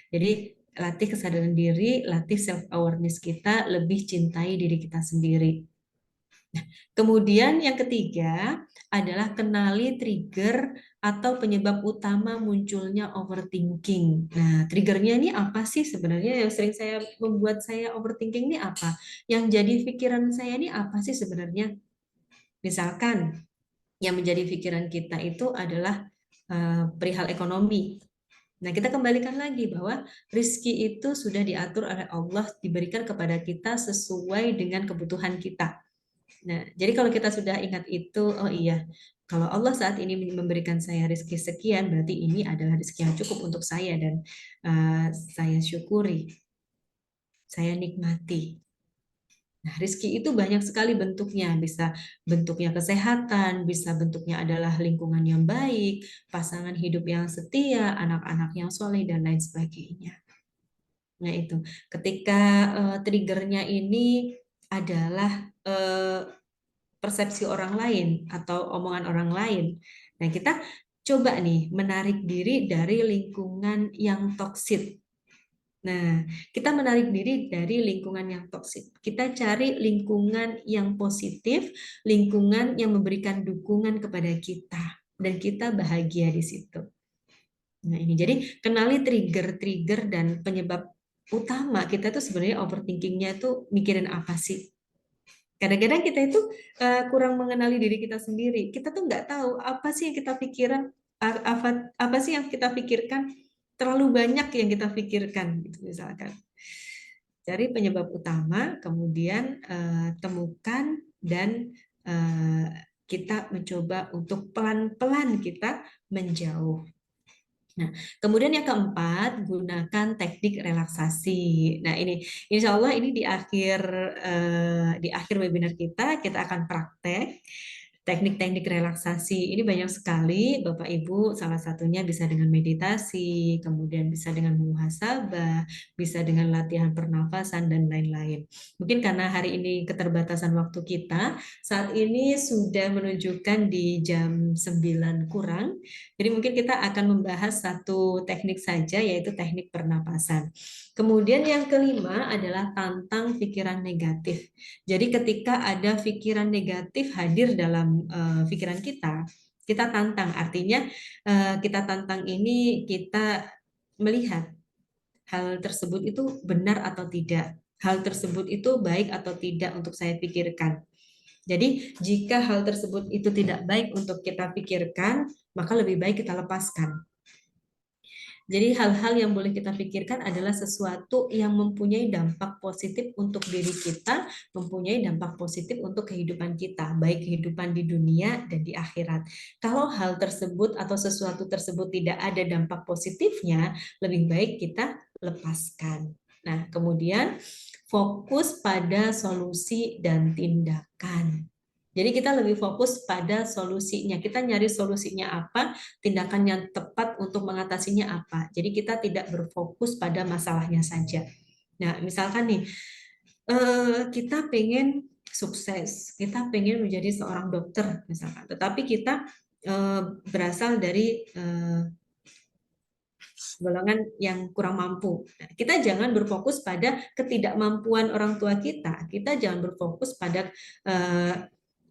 Jadi latih kesadaran diri, latih self awareness kita, lebih cintai diri kita sendiri. Kemudian yang ketiga adalah kenali trigger atau penyebab utama munculnya overthinking. Nah, triggernya ini apa sih sebenarnya yang sering membuat saya overthinking ini apa? Yang jadi pikiran saya ini apa sih sebenarnya? Misalkan yang menjadi pikiran kita itu adalah perihal ekonomi. Nah, kita kembalikan lagi bahwa rizki itu sudah diatur oleh Allah, diberikan kepada kita sesuai dengan kebutuhan kita. Nah, jadi kalau kita sudah ingat itu, oh iya, kalau Allah saat ini memberikan saya rezeki sekian, berarti ini adalah rezeki yang cukup untuk saya dan saya syukuri, saya nikmati. Nah, rezeki itu banyak sekali bentuknya, bisa bentuknya kesehatan, bisa bentuknya adalah lingkungan yang baik, pasangan hidup yang setia, anak-anak yang soleh, dan lain sebagainya. Nah, itu ketika triggernya ini adalah persepsi orang lain atau omongan orang lain. Nah, kita coba nih menarik diri dari lingkungan yang toksik. Nah, kita menarik diri dari lingkungan yang toksik. Kita cari lingkungan yang positif, lingkungan yang memberikan dukungan kepada kita, dan kita bahagia di situ. Nah, ini jadi kenali trigger-trigger dan penyebab utama kita tuh sebenarnya overthinkingnya tuh mikirin apa sih? Kadang-kadang kita itu kurang mengenali diri kita sendiri. Kita tuh nggak tahu apa sih yang kita pikiran, apa sih yang kita pikirkan, terlalu banyak yang kita pikirkan, gitu misalkan. Cari penyebab utama, kemudian temukan dan kita mencoba untuk pelan-pelan kita menjauh. Nah, kemudian yang keempat, gunakan teknik relaksasi. Nah, ini insya Allah ini di akhir webinar kita akan praktek teknik-teknik relaksasi. Ini banyak sekali, Bapak Ibu, salah satunya bisa dengan meditasi, kemudian bisa dengan muhasabah, bisa dengan latihan pernafasan, dan lain-lain. Mungkin karena hari ini keterbatasan waktu kita, saat ini sudah menunjukkan di jam 9 kurang, jadi mungkin kita akan membahas satu teknik saja, yaitu teknik pernapasan. Kemudian yang kelima adalah tantang pikiran negatif. Jadi ketika ada pikiran negatif hadir dalam pikiran kita tantang. Artinya kita tantang ini kita melihat hal tersebut itu benar atau tidak. Hal tersebut itu baik atau tidak untuk saya pikirkan. Jadi jika hal tersebut itu tidak baik untuk kita pikirkan, maka lebih baik kita lepaskan. Jadi hal-hal yang boleh kita pikirkan adalah sesuatu yang mempunyai dampak positif untuk diri kita, mempunyai dampak positif untuk kehidupan kita, baik kehidupan di dunia dan di akhirat. Kalau hal tersebut atau sesuatu tersebut tidak ada dampak positifnya, lebih baik kita lepaskan. Nah, kemudian fokus pada solusi dan tindakan. Jadi kita lebih fokus pada solusinya. Kita nyari solusinya apa, tindakan yang tepat untuk mengatasinya apa. Jadi kita tidak berfokus pada masalahnya saja. Nah, misalkan nih, kita pengen sukses, kita pengen menjadi seorang dokter misalkan, tetapi kita berasal dari golongan yang kurang mampu. Nah, kita jangan berfokus pada ketidakmampuan orang tua kita. Kita jangan berfokus pada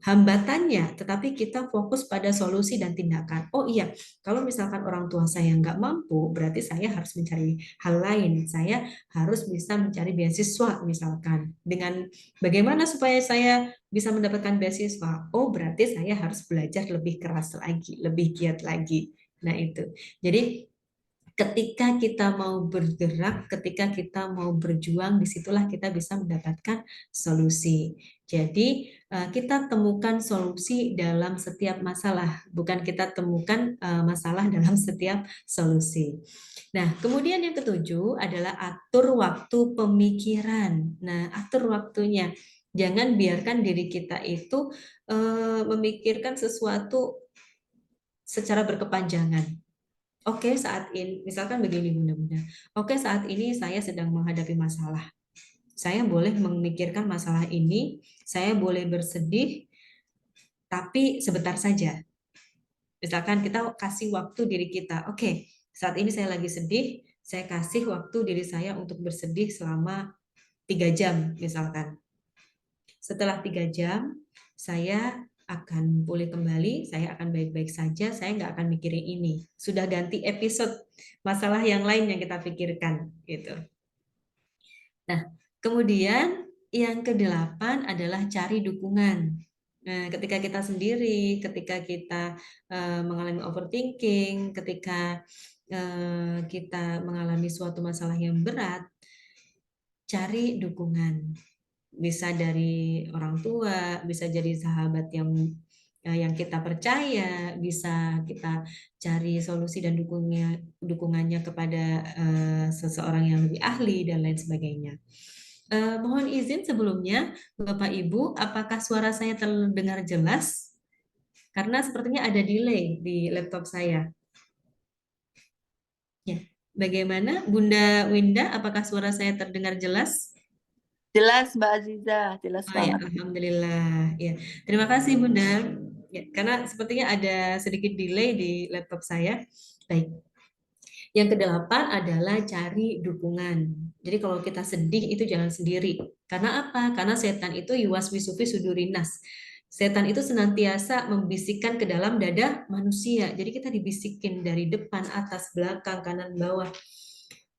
hambatannya, tetapi kita fokus pada solusi dan tindakan. Oh iya, kalau misalkan orang tua saya nggak mampu, berarti saya harus mencari hal lain. Saya harus bisa mencari beasiswa misalkan. Dengan bagaimana supaya saya bisa mendapatkan beasiswa? Oh, berarti saya harus belajar lebih keras lagi, lebih giat lagi. Nah, itu. Jadi ketika kita mau bergerak, ketika kita mau berjuang, disitulah kita bisa mendapatkan solusi. Jadi kita temukan solusi dalam setiap masalah, bukan kita temukan masalah dalam setiap solusi. Nah, kemudian yang ketujuh adalah atur waktu pemikiran. Nah, atur waktunya. Jangan biarkan diri kita itu memikirkan sesuatu secara berkepanjangan. Oke, saat ini, misalkan begini Bunda-Bunda. Oke, saat ini saya sedang menghadapi masalah. Saya boleh memikirkan masalah ini, saya boleh bersedih, tapi sebentar saja. Misalkan kita kasih waktu diri kita, oke, saat ini saya lagi sedih, saya kasih waktu diri saya untuk bersedih selama 3 jam, misalkan. Setelah 3 jam, saya akan pulih kembali, saya akan baik-baik saja, saya nggak akan mikirin ini. Sudah ganti episode masalah yang lain yang kita pikirkan, gitu. Nah, kemudian yang kedelapan adalah cari dukungan. Nah, ketika kita sendiri, ketika kita mengalami overthinking, ketika kita mengalami suatu masalah yang berat, cari dukungan. Bisa dari orang tua, bisa jadi sahabat yang kita percaya, bisa kita cari solusi dan dukungannya kepada seseorang yang lebih ahli dan lain sebagainya. Mohon izin sebelumnya, Bapak Ibu, apakah suara saya terdengar jelas? Karena sepertinya ada delay di laptop saya. Ya, bagaimana Bunda Winda? Apakah suara saya terdengar jelas?
Jelas Mbak Aziza, jelas
Oh ya,
banget.
alhamdulillah. Ya, terima kasih Bunda. Ya, karena sepertinya ada sedikit delay di laptop saya. Baik. Yang kedelapan adalah cari dukungan. Jadi kalau kita sedih itu jangan sendiri. Karena apa? Karena setan itu yuwaswisufi sudurinas. Setan itu senantiasa membisikkan ke dalam dada manusia. Jadi kita dibisikin dari depan, atas, belakang, kanan, bawah.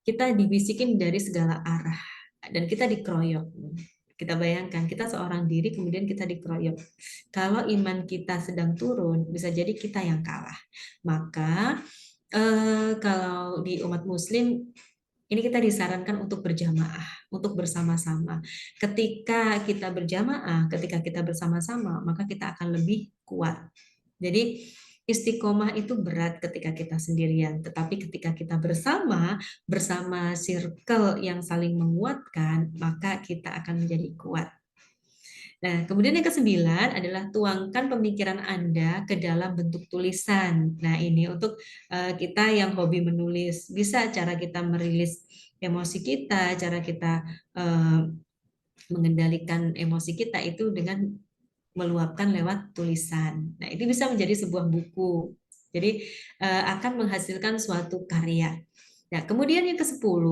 Kita dibisikin dari segala arah. Dan kita dikeroyok. Kita bayangkan, kita seorang diri, kemudian kita dikeroyok. Kalau iman kita sedang turun, bisa jadi kita yang kalah. Maka kalau di umat Muslim ini kita disarankan untuk berjamaah, untuk bersama-sama. Ketika kita berjamaah, ketika kita bersama-sama, maka kita akan lebih kuat. Jadi istiqomah itu berat ketika kita sendirian, tetapi ketika kita bersama circle yang saling menguatkan, maka kita akan menjadi kuat. Nah, kemudian yang kesembilan adalah tuangkan pemikiran Anda ke dalam bentuk tulisan. Nah, ini untuk kita yang hobi menulis, bisa cara kita merilis emosi kita, cara kita eh, mengendalikan emosi kita itu dengan meluapkan lewat tulisan. Nah, ini bisa menjadi sebuah buku. Jadi akan menghasilkan suatu karya. Nah, kemudian yang ke-10,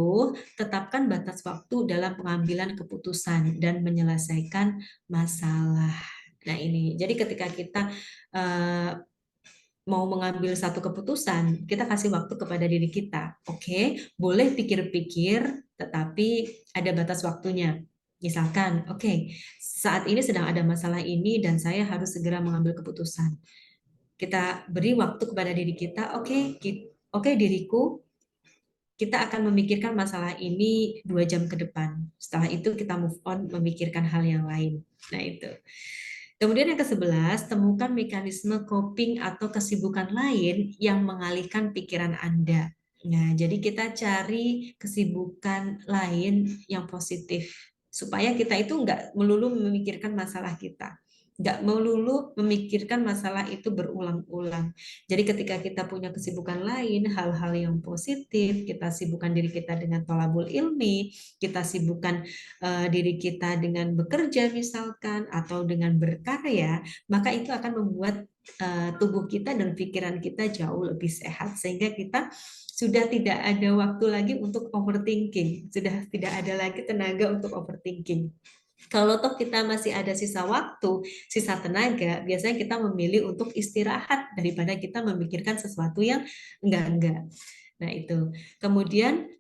tetapkan batas waktu dalam pengambilan keputusan dan menyelesaikan masalah. Nah, ini. Jadi ketika kita eh, mau mengambil satu keputusan, kita kasih waktu kepada diri kita. Oke, boleh pikir-pikir, tetapi ada batas waktunya. Misalkan, oke, saat ini sedang ada masalah ini dan saya harus segera mengambil keputusan. Kita beri waktu kepada diri kita, oke diriku, kita akan memikirkan masalah ini 2 jam ke depan. Setelah itu kita move on memikirkan hal yang lain. Nah itu. Kemudian yang ke-11, temukan mekanisme coping atau kesibukan lain yang mengalihkan pikiran Anda. Nah, jadi kita cari kesibukan lain yang positif supaya kita itu nggak melulu memikirkan masalah kita, nggak melulu memikirkan masalah itu berulang-ulang. Jadi ketika kita punya kesibukan lain, hal-hal yang positif, kita sibukkan diri kita dengan tolabul ilmi, kita sibukkan diri kita dengan bekerja misalkan atau dengan berkarya, maka itu akan membuat tubuh kita dan pikiran kita jauh lebih sehat sehingga kita sudah tidak ada waktu lagi untuk overthinking, sudah tidak ada lagi tenaga untuk overthinking. Kalau toh kita masih ada sisa waktu, sisa tenaga, biasanya kita memilih untuk istirahat daripada kita memikirkan sesuatu yang enggak-enggak. Nah, itu. Kemudian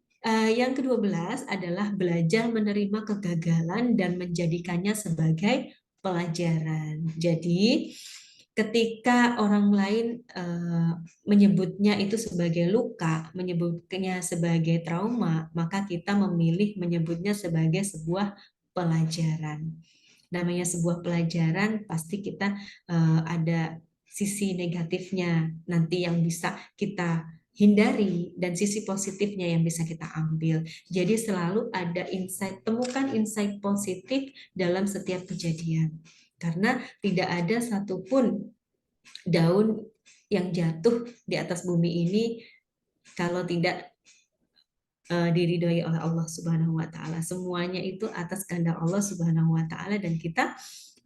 yang ke-12 adalah belajar menerima kegagalan dan menjadikannya sebagai pelajaran. Jadi, ketika orang lain menyebutnya itu sebagai luka, menyebutnya sebagai trauma, maka kita memilih menyebutnya sebagai sebuah pelajaran. namanya sebuah pelajaran pasti kita ada sisi negatifnya nanti yang bisa kita hindari dan sisi positifnya yang bisa kita ambil. Jadi selalu ada insight, temukan insight positif dalam setiap kejadian. Karena tidak ada satupun daun yang jatuh di atas bumi ini kalau tidak diridhoi oleh Allah Subhanahu wa taala. Semuanya itu atas kehendak Allah Subhanahu wa taala dan kita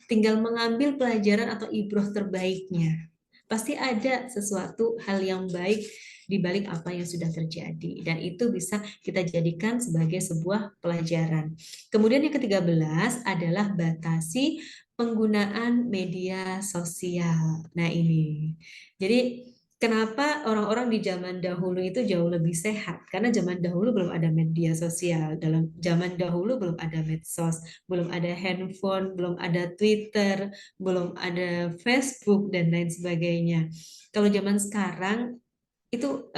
tinggal mengambil pelajaran atau ibroh terbaiknya. Pasti ada sesuatu hal yang baik di balik apa yang sudah terjadi dan itu bisa kita jadikan sebagai sebuah pelajaran. Kemudian yang ke-13 adalah batasi penggunaan media sosial. Nah, ini. Jadi kenapa orang-orang di zaman dahulu itu jauh lebih sehat? Karena zaman dahulu belum ada media sosial, dalam zaman dahulu belum ada medsos, belum ada handphone, belum ada Twitter, belum ada Facebook dan lain sebagainya. Kalau zaman sekarang itu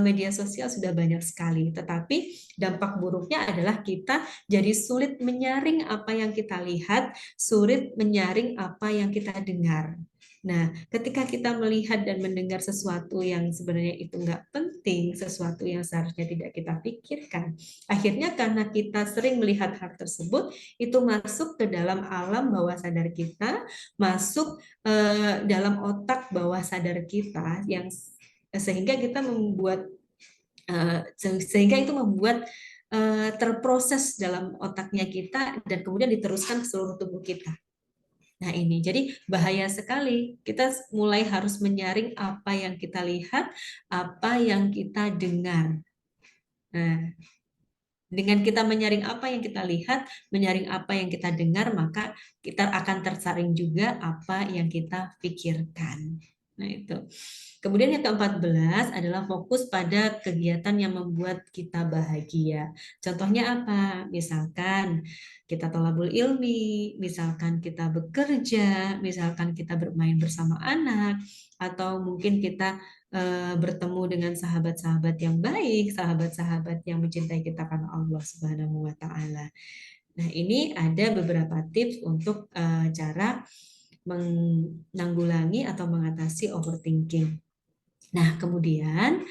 media sosial sudah banyak sekali, tetapi dampak buruknya adalah kita jadi sulit menyaring apa yang kita lihat, sulit menyaring apa yang kita dengar. Nah, ketika kita melihat dan mendengar sesuatu yang sebenarnya itu nggak penting, sesuatu yang seharusnya tidak kita pikirkan, akhirnya karena kita sering melihat hal tersebut, itu masuk ke dalam alam bawah sadar kita, masuk dalam otak bawah sadar kita yang sehingga kita membuat sehingga itu membuat terproses dalam otaknya kita dan kemudian diteruskan ke seluruh tubuh kita. Nah, ini jadi bahaya sekali. Kita mulai harus menyaring apa yang kita lihat, apa yang kita dengar. Nah, dengan kita menyaring apa yang kita lihat, menyaring apa yang kita dengar, maka kita akan tersaring juga apa yang kita pikirkan. Nah, itu. Kemudian yang ke-14 adalah fokus pada kegiatan yang membuat kita bahagia. Contohnya apa? Misalkan kita thalabul ilmi, misalkan kita bekerja, misalkan kita bermain bersama anak, atau mungkin kita bertemu dengan sahabat-sahabat yang baik, sahabat-sahabat yang mencintai kita karena Allah Subhanahu wa taala. Nah, ini ada beberapa tips untuk cara menanggulangi atau mengatasi overthinking. Nah, kemudian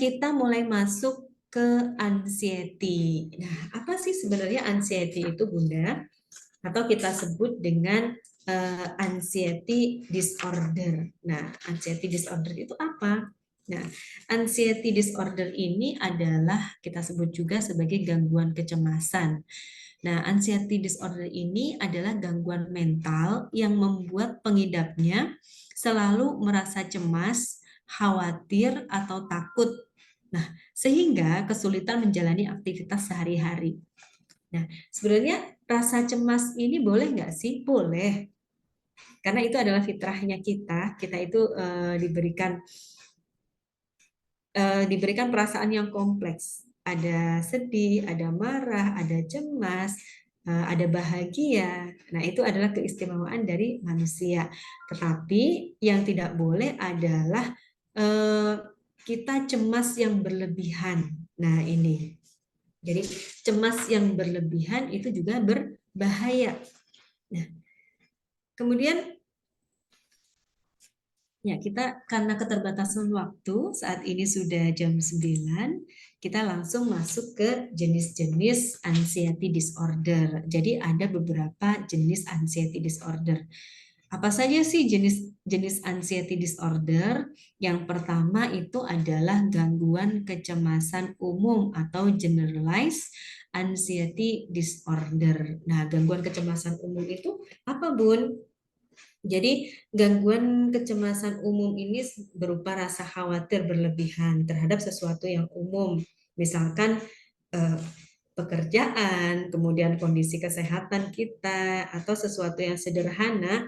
kita mulai masuk ke anxiety. Nah, apa sih sebenarnya anxiety itu, Bunda? Atau kita sebut dengan anxiety disorder. Nah, anxiety disorder itu apa? Nah, anxiety disorder ini adalah kita sebut juga sebagai gangguan kecemasan. Nah, anxiety disorder ini adalah gangguan mental yang membuat pengidapnya selalu merasa cemas, khawatir, atau takut. Nah, sehingga kesulitan menjalani aktivitas sehari-hari. Nah, sebenarnya rasa cemas ini boleh nggak sih? Boleh. Karena itu adalah fitrahnya kita. Kita itu diberikan perasaan yang kompleks. Ada sedih, ada marah, ada cemas, ada bahagia. Nah, itu adalah keistimewaan dari manusia. Tetapi yang tidak boleh adalah kita cemas yang berlebihan. Nah, ini. Jadi cemas yang berlebihan itu juga berbahaya. Nah, kemudian ya, kita karena keterbatasan waktu, saat ini sudah jam 9, kita langsung masuk ke jenis-jenis anxiety disorder. Jadi ada beberapa jenis anxiety disorder. Apa saja sih jenis anxiety disorder? Yang pertama itu adalah gangguan kecemasan umum atau generalized anxiety disorder. Nah, gangguan kecemasan umum itu apa, Bun? Jadi gangguan kecemasan umum ini berupa rasa khawatir berlebihan terhadap sesuatu yang umum, misalkan eh, pekerjaan, kemudian kondisi kesehatan kita, atau sesuatu yang sederhana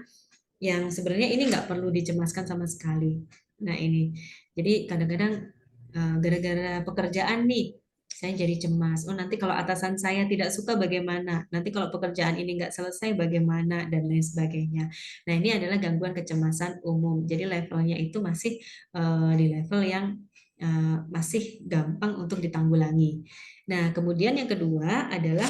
yang sebenarnya ini nggak perlu dicemaskan sama sekali. Nah, ini. Jadi kadang-kadang gara-gara pekerjaan nih, saya jadi cemas. Oh, nanti kalau atasan saya tidak suka bagaimana? Nanti kalau pekerjaan ini nggak selesai bagaimana? Dan lain sebagainya. Nah, ini adalah gangguan kecemasan umum. Jadi levelnya itu masih di level yang masih gampang untuk ditanggulangi. Nah, kemudian yang kedua adalah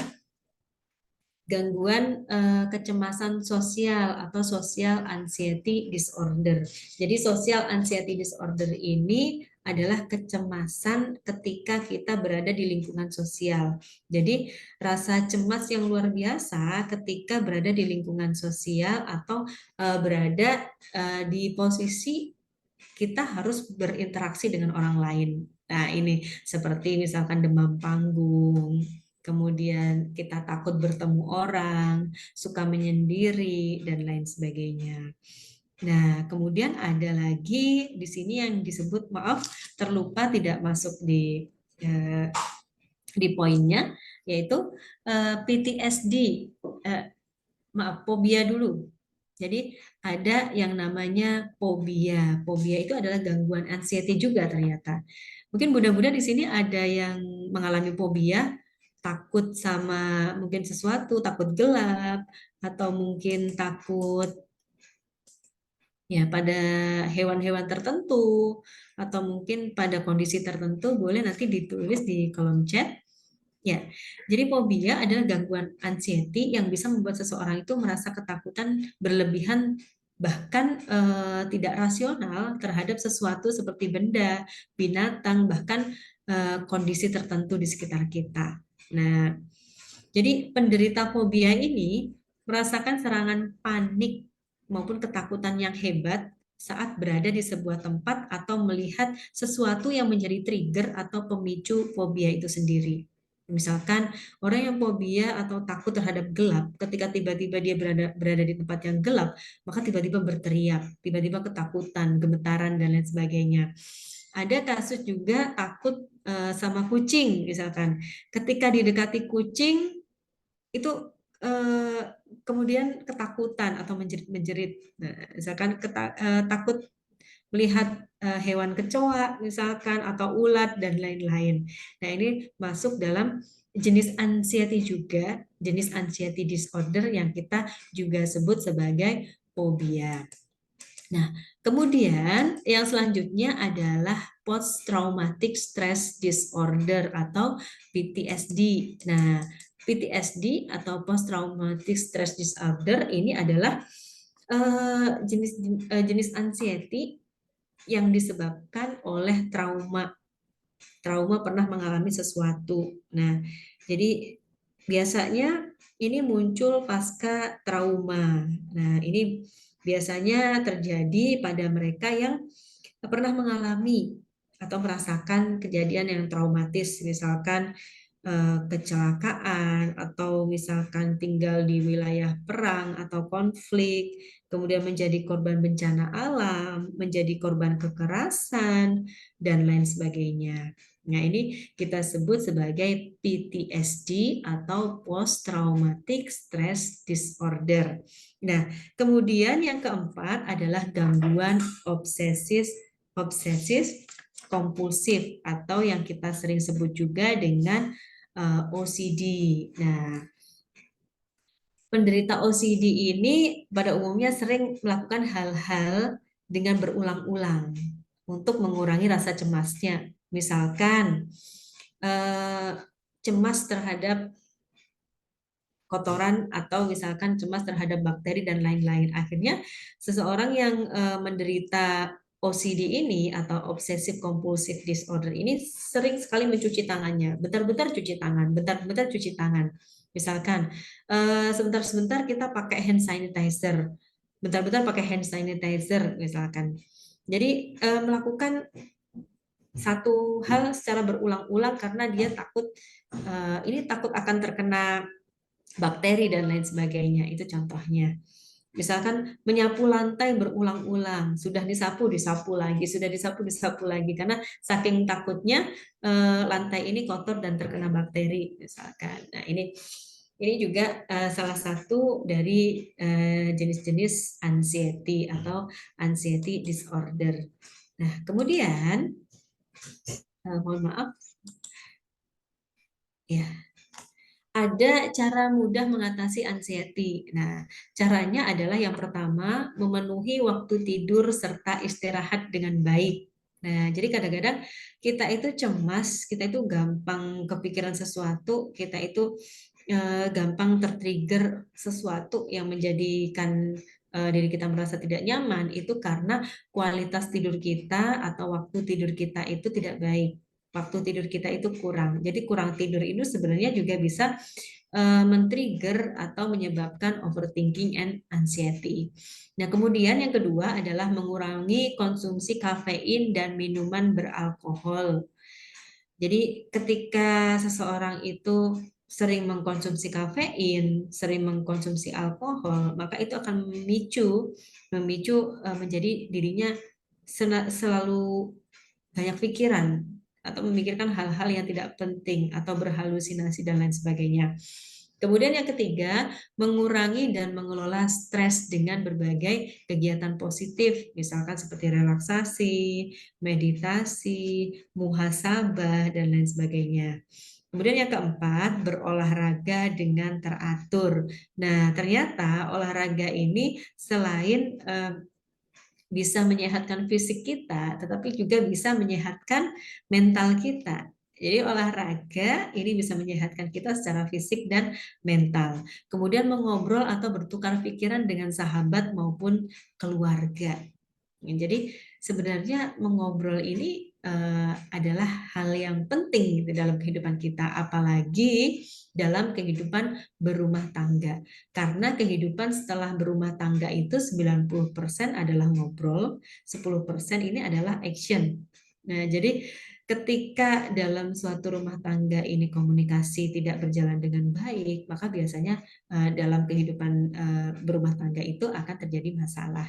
gangguan kecemasan sosial atau social anxiety disorder. Jadi social anxiety disorder ini adalah kecemasan ketika kita berada di lingkungan sosial. Jadi rasa cemas yang luar biasa ketika berada di lingkungan sosial atau berada di posisi kita harus berinteraksi dengan orang lain. Nah, ini seperti misalkan demam panggung, kemudian kita takut bertemu orang, suka menyendiri, dan lain sebagainya. Nah, kemudian ada lagi di sini yang disebut, maaf, terlupa tidak masuk di poinnya, yaitu PTSD, maaf, fobia dulu. Jadi ada yang namanya fobia. Fobia itu adalah gangguan anxiety juga ternyata. Mungkin mudah-mudahan di sini ada yang mengalami fobia, takut sama mungkin sesuatu, takut gelap, atau mungkin takut ya pada hewan-hewan tertentu, atau mungkin pada kondisi tertentu, boleh nanti ditulis di kolom chat. Ya, jadi fobia adalah gangguan anxiety yang bisa membuat seseorang itu merasa ketakutan berlebihan, bahkan tidak rasional terhadap sesuatu seperti benda, binatang, bahkan kondisi tertentu di sekitar kita. Nah, jadi penderita fobia ini merasakan serangan panik maupun ketakutan yang hebat saat berada di sebuah tempat atau melihat sesuatu yang menjadi trigger atau pemicu fobia itu sendiri. Misalkan orang yang fobia atau takut terhadap gelap, ketika tiba-tiba dia berada di tempat yang gelap, maka tiba-tiba berteriak, tiba-tiba ketakutan, gemetaran, dan lain sebagainya. Ada kasus juga takut sama kucing, misalkan. Ketika didekati kucing, itu eh, kemudian ketakutan atau menjerit-menjerit. Nah, misalkan takut melihat hewan kecoa misalkan atau ulat dan lain-lain. Nah, ini masuk dalam jenis anxiety juga, jenis anxiety disorder yang kita juga sebut sebagai fobia. Nah, kemudian yang selanjutnya adalah post traumatic stress disorder atau PTSD. Nah, PTSD atau post traumatic stress disorder ini adalah jenis anxiety yang disebabkan oleh trauma. Trauma pernah mengalami sesuatu. Nah, jadi biasanya ini muncul pasca trauma. Nah, ini biasanya terjadi pada mereka yang pernah mengalami atau merasakan kejadian yang traumatis, misalkan kecelakaan atau misalkan tinggal di wilayah perang atau konflik, kemudian menjadi korban bencana alam, menjadi korban kekerasan, dan lain sebagainya. Nah, ini kita sebut sebagai PTSD atau Post Traumatic Stress Disorder. Nah, kemudian yang keempat adalah gangguan obsesif kompulsif atau yang kita sering sebut juga dengan OCD. Nah, penderita OCD ini pada umumnya sering melakukan hal-hal dengan berulang-ulang untuk mengurangi rasa cemasnya. Misalkan cemas terhadap kotoran atau misalkan cemas terhadap bakteri dan lain-lain. Akhirnya seseorang yang menderita OCD ini atau obsessive compulsive disorder ini sering sekali mencuci tangannya, bentar-bentar cuci tangan, bentar-bentar cuci tangan. Misalkan sebentar-sebentar kita pakai hand sanitizer, bentar-bentar pakai hand sanitizer misalkan. Jadi melakukan satu hal secara berulang-ulang karena dia takut ini takut akan terkena bakteri dan lain sebagainya. Itu contohnya. Misalkan menyapu lantai berulang-ulang, sudah disapu lagi, sudah disapu lagi, karena saking takutnya lantai ini kotor dan terkena bakteri, misalkan. Nah, ini juga salah satu dari jenis-jenis anxiety atau anxiety disorder. Nah, kemudian mohon maaf, ya. Ada cara mudah mengatasi anxiety. Nah, caranya adalah yang pertama, memenuhi waktu tidur serta istirahat dengan baik. Nah, jadi kadang-kadang kita itu cemas, kita itu gampang kepikiran sesuatu, kita itu gampang tertrigger sesuatu yang menjadikan diri kita merasa tidak nyaman itu karena kualitas tidur kita atau waktu tidur kita itu tidak baik. Waktu tidur kita itu kurang. Jadi kurang tidur itu sebenarnya juga bisa men-trigger atau menyebabkan overthinking and anxiety. Nah, kemudian yang kedua adalah mengurangi konsumsi kafein dan minuman beralkohol. Jadi ketika seseorang itu sering mengkonsumsi kafein, sering mengkonsumsi alkohol, maka itu akan memicu menjadi dirinya selalu banyak pikiran atau memikirkan hal-hal yang tidak penting atau berhalusinasi dan lain sebagainya. Kemudian yang ketiga, mengurangi dan mengelola stres dengan berbagai kegiatan positif, misalkan seperti relaksasi, meditasi, muhasabah, dan lain sebagainya. Kemudian yang keempat, berolahraga dengan teratur. Nah, ternyata olahraga ini selain bisa menyehatkan fisik kita, tetapi juga bisa menyehatkan mental kita. Jadi olahraga ini bisa menyehatkan kita secara fisik dan mental. Kemudian mengobrol atau bertukar pikiran dengan sahabat maupun keluarga. Jadi sebenarnya mengobrol ini adalah hal yang penting gitu dalam kehidupan kita, apalagi dalam kehidupan berumah tangga. Karena kehidupan setelah berumah tangga itu 90% adalah ngobrol, 10% ini adalah action. Nah, jadi ketika dalam suatu rumah tangga ini komunikasi tidak berjalan dengan baik, maka biasanya dalam kehidupan berumah tangga itu akan terjadi masalah.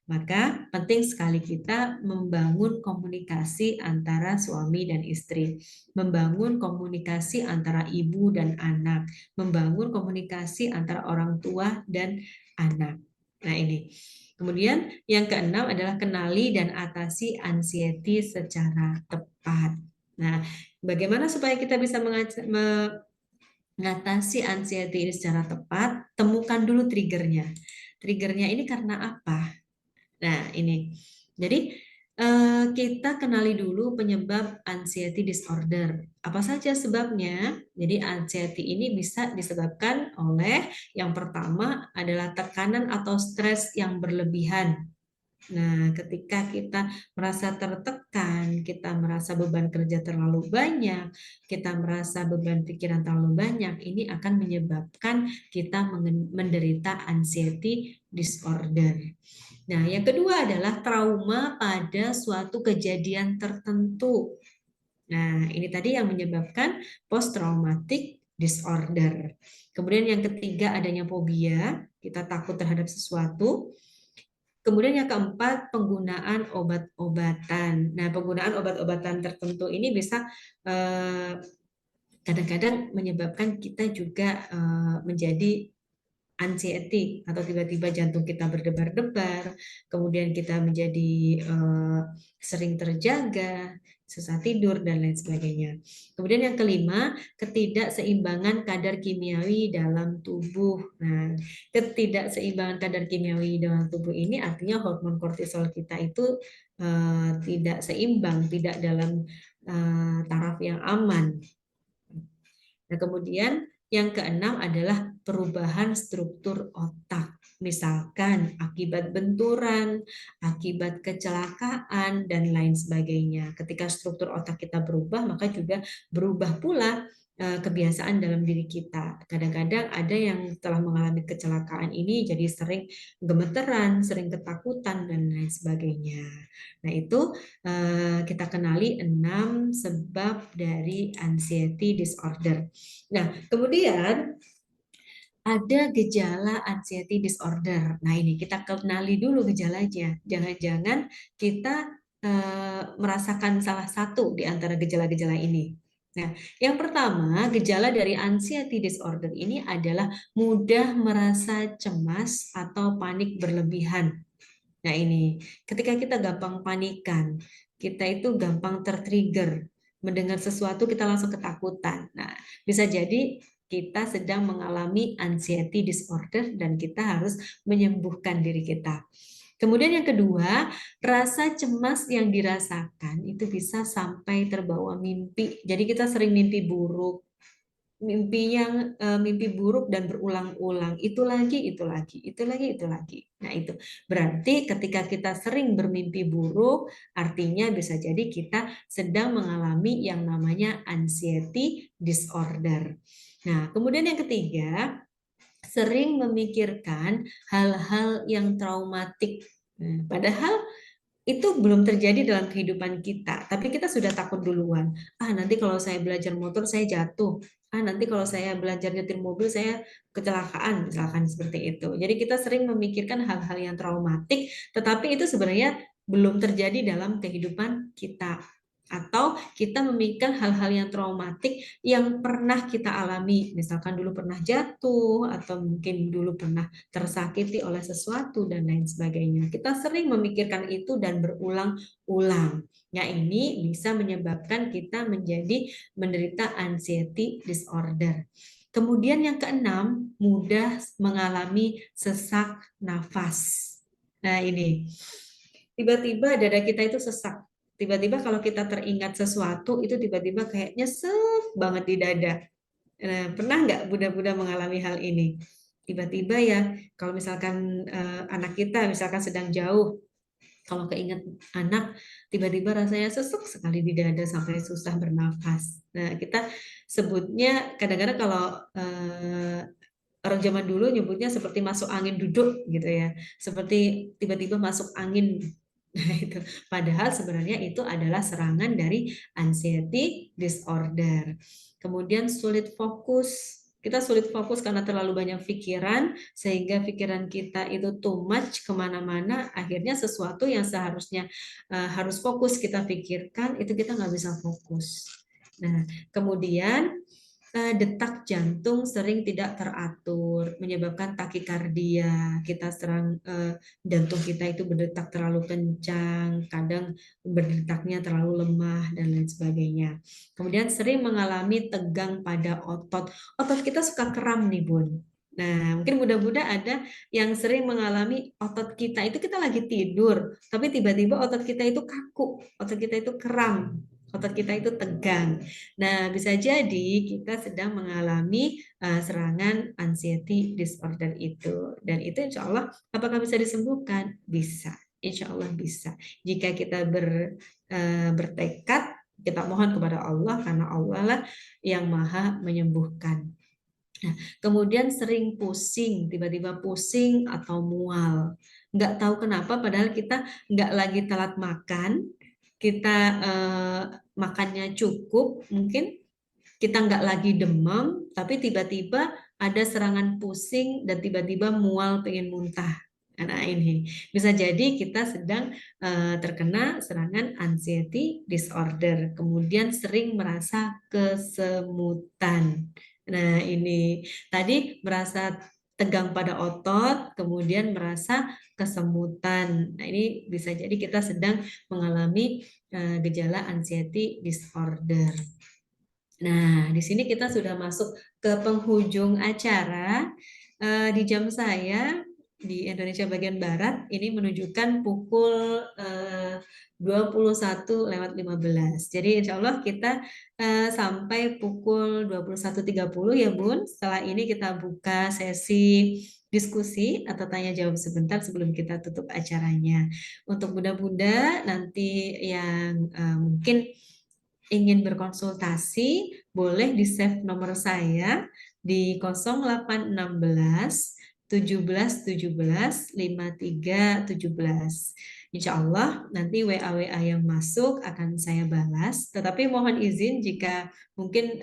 Maka penting sekali kita membangun komunikasi antara suami dan istri, membangun komunikasi antara ibu dan anak, membangun komunikasi antara orang tua dan anak. Nah ini. Kemudian yang keenam adalah kenali dan atasi anxiety secara tepat. Nah, bagaimana supaya kita bisa mengatasi anxiety ini secara tepat? Temukan dulu triggernya. Triggernya ini karena apa? Nah, ini. Jadi, kita kenali dulu penyebab anxiety disorder. Apa saja sebabnya? Jadi, anxiety ini bisa disebabkan oleh yang pertama adalah tekanan atau stres yang berlebihan. Nah, ketika kita merasa tertekan, kita merasa beban kerja terlalu banyak, kita merasa beban pikiran terlalu banyak, ini akan menyebabkan kita menderita anxiety disorder. Nah, yang kedua adalah trauma pada suatu kejadian tertentu. Nah, ini tadi yang menyebabkan post traumatic disorder. Kemudian yang ketiga adanya fobia, kita takut terhadap sesuatu. Kemudian yang keempat, penggunaan obat-obatan. Nah, penggunaan obat-obatan tertentu ini bisa kadang-kadang menyebabkan kita juga menjadi anxiety atau tiba-tiba jantung kita berdebar-debar, kemudian kita menjadi sering terjaga, susah tidur dan lain sebagainya. Kemudian yang kelima, ketidakseimbangan kadar kimiawi dalam tubuh. Nah, ketidakseimbangan kadar kimiawi dalam tubuh ini artinya hormon kortisol kita itu tidak seimbang, tidak dalam taraf yang aman. Nah, kemudian yang keenam adalah perubahan struktur otak. Misalkan akibat benturan, akibat kecelakaan, dan lain sebagainya. Ketika struktur otak kita berubah, maka juga berubah pula kebiasaan dalam diri kita. Kadang-kadang ada yang telah mengalami kecelakaan ini jadi sering gemeteran, sering ketakutan, dan lain sebagainya. Nah, itu kita kenali 6 sebab dari anxiety disorder. Nah, kemudian ada gejala anxiety disorder. Nah, ini kita kenali dulu gejalanya. Jangan-jangan kita merasakan salah satu di antara gejala-gejala ini. Nah, yang pertama, gejala dari anxiety disorder ini adalah mudah merasa cemas atau panik berlebihan. Nah, ini ketika kita gampang panikan, kita itu gampang tertrigger. Mendengar sesuatu kita langsung ketakutan. Nah, bisa jadi kita sedang mengalami anxiety disorder dan kita harus menyembuhkan diri kita. Kemudian yang kedua, rasa cemas yang dirasakan itu bisa sampai terbawa mimpi. Jadi kita sering mimpi buruk. mimpi buruk dan berulang-ulang, itu lagi, itu lagi, itu lagi, itu lagi. Nah, itu berarti ketika kita sering bermimpi buruk, artinya bisa jadi kita sedang mengalami yang namanya anxiety disorder. Nah, kemudian yang ketiga, sering memikirkan hal-hal yang traumatik. Nah, padahal itu belum terjadi dalam kehidupan kita, tapi kita sudah takut duluan. Ah, nanti kalau saya belajar motor saya jatuh. Ah, nanti kalau saya belajar nyetir mobil saya kecelakaan, misalkan seperti itu. Jadi kita sering memikirkan hal-hal yang traumatik, tetapi itu sebenarnya belum terjadi dalam kehidupan kita. Atau kita memikirkan hal-hal yang traumatik yang pernah kita alami, misalkan dulu pernah jatuh, atau mungkin dulu pernah tersakiti oleh sesuatu dan lain sebagainya. Kita sering memikirkan itu dan berulang-ulang. Ya, ini bisa menyebabkan kita menjadi menderita anxiety disorder. Kemudian yang keenam, mudah mengalami sesak nafas. Nah, ini tiba-tiba dada kita itu sesak. Tiba-tiba kalau kita teringat sesuatu itu tiba-tiba kayak nyesek banget di dada. Nah, pernah nggak Bunda-Bunda mengalami hal ini? Tiba-tiba ya, kalau misalkan anak kita misalkan sedang jauh, kalau keinget anak, tiba-tiba rasanya sesek sekali di dada sampai susah bernafas. Nah, kita sebutnya kadang-kadang kalau orang zaman dulu nyebutnya seperti masuk angin duduk gitu ya, seperti tiba-tiba masuk angin. Nah, itu. Padahal sebenarnya itu adalah serangan dari anxiety disorder. Kemudian sulit fokus. Kita sulit fokus karena terlalu banyak pikiran, sehingga pikiran kita itu too much kemana-mana. Akhirnya sesuatu yang seharusnya harus fokus kita pikirkan, itu kita nggak bisa fokus. Nah, kemudian detak jantung sering tidak teratur, menyebabkan takikardia. Kita serang jantung kita itu berdetak terlalu kencang, kadang berdetaknya terlalu lemah dan lain sebagainya. Kemudian sering mengalami tegang pada otot. Otot kita suka kram nih, Bun. Nah, mungkin mudah-mudah ada yang sering mengalami otot kita lagi tidur, tapi tiba-tiba otot kita itu kaku, otot kita itu kram, otot kita itu tegang. Nah, bisa jadi kita sedang mengalami serangan anxiety disorder itu. Dan itu insya Allah, apakah bisa disembuhkan? Bisa. Insya Allah bisa. Jika kita bertekad, kita mohon kepada Allah, karena Allah lah yang maha menyembuhkan. Nah, kemudian sering pusing, tiba-tiba pusing atau mual. Nggak tahu kenapa, padahal kita nggak lagi telat makan, kita makannya cukup, mungkin kita nggak lagi demam, tapi tiba-tiba ada serangan pusing dan tiba-tiba mual pengen muntah. Nah, ini bisa jadi kita sedang terkena serangan anxiety disorder. Kemudian sering merasa kesemutan. Nah, ini tadi merasa tegang pada otot, kemudian merasa kesemutan. Nah, ini bisa jadi kita sedang mengalami gejala anxiety disorder. Nah, di sini kita sudah masuk ke penghujung acara. Di jam saya di Indonesia bagian Barat ini menunjukkan pukul 21:15. Jadi insya Allah kita sampai pukul 21:30 ya Bun. Setelah ini kita buka sesi diskusi atau tanya jawab sebentar sebelum kita tutup acaranya. Untuk bunda-bunda nanti yang mungkin ingin berkonsultasi, boleh di-save nomor saya di 0816 17 17 53 17. Insya Allah nanti WA-WA yang masuk akan saya balas, tetapi mohon izin jika mungkin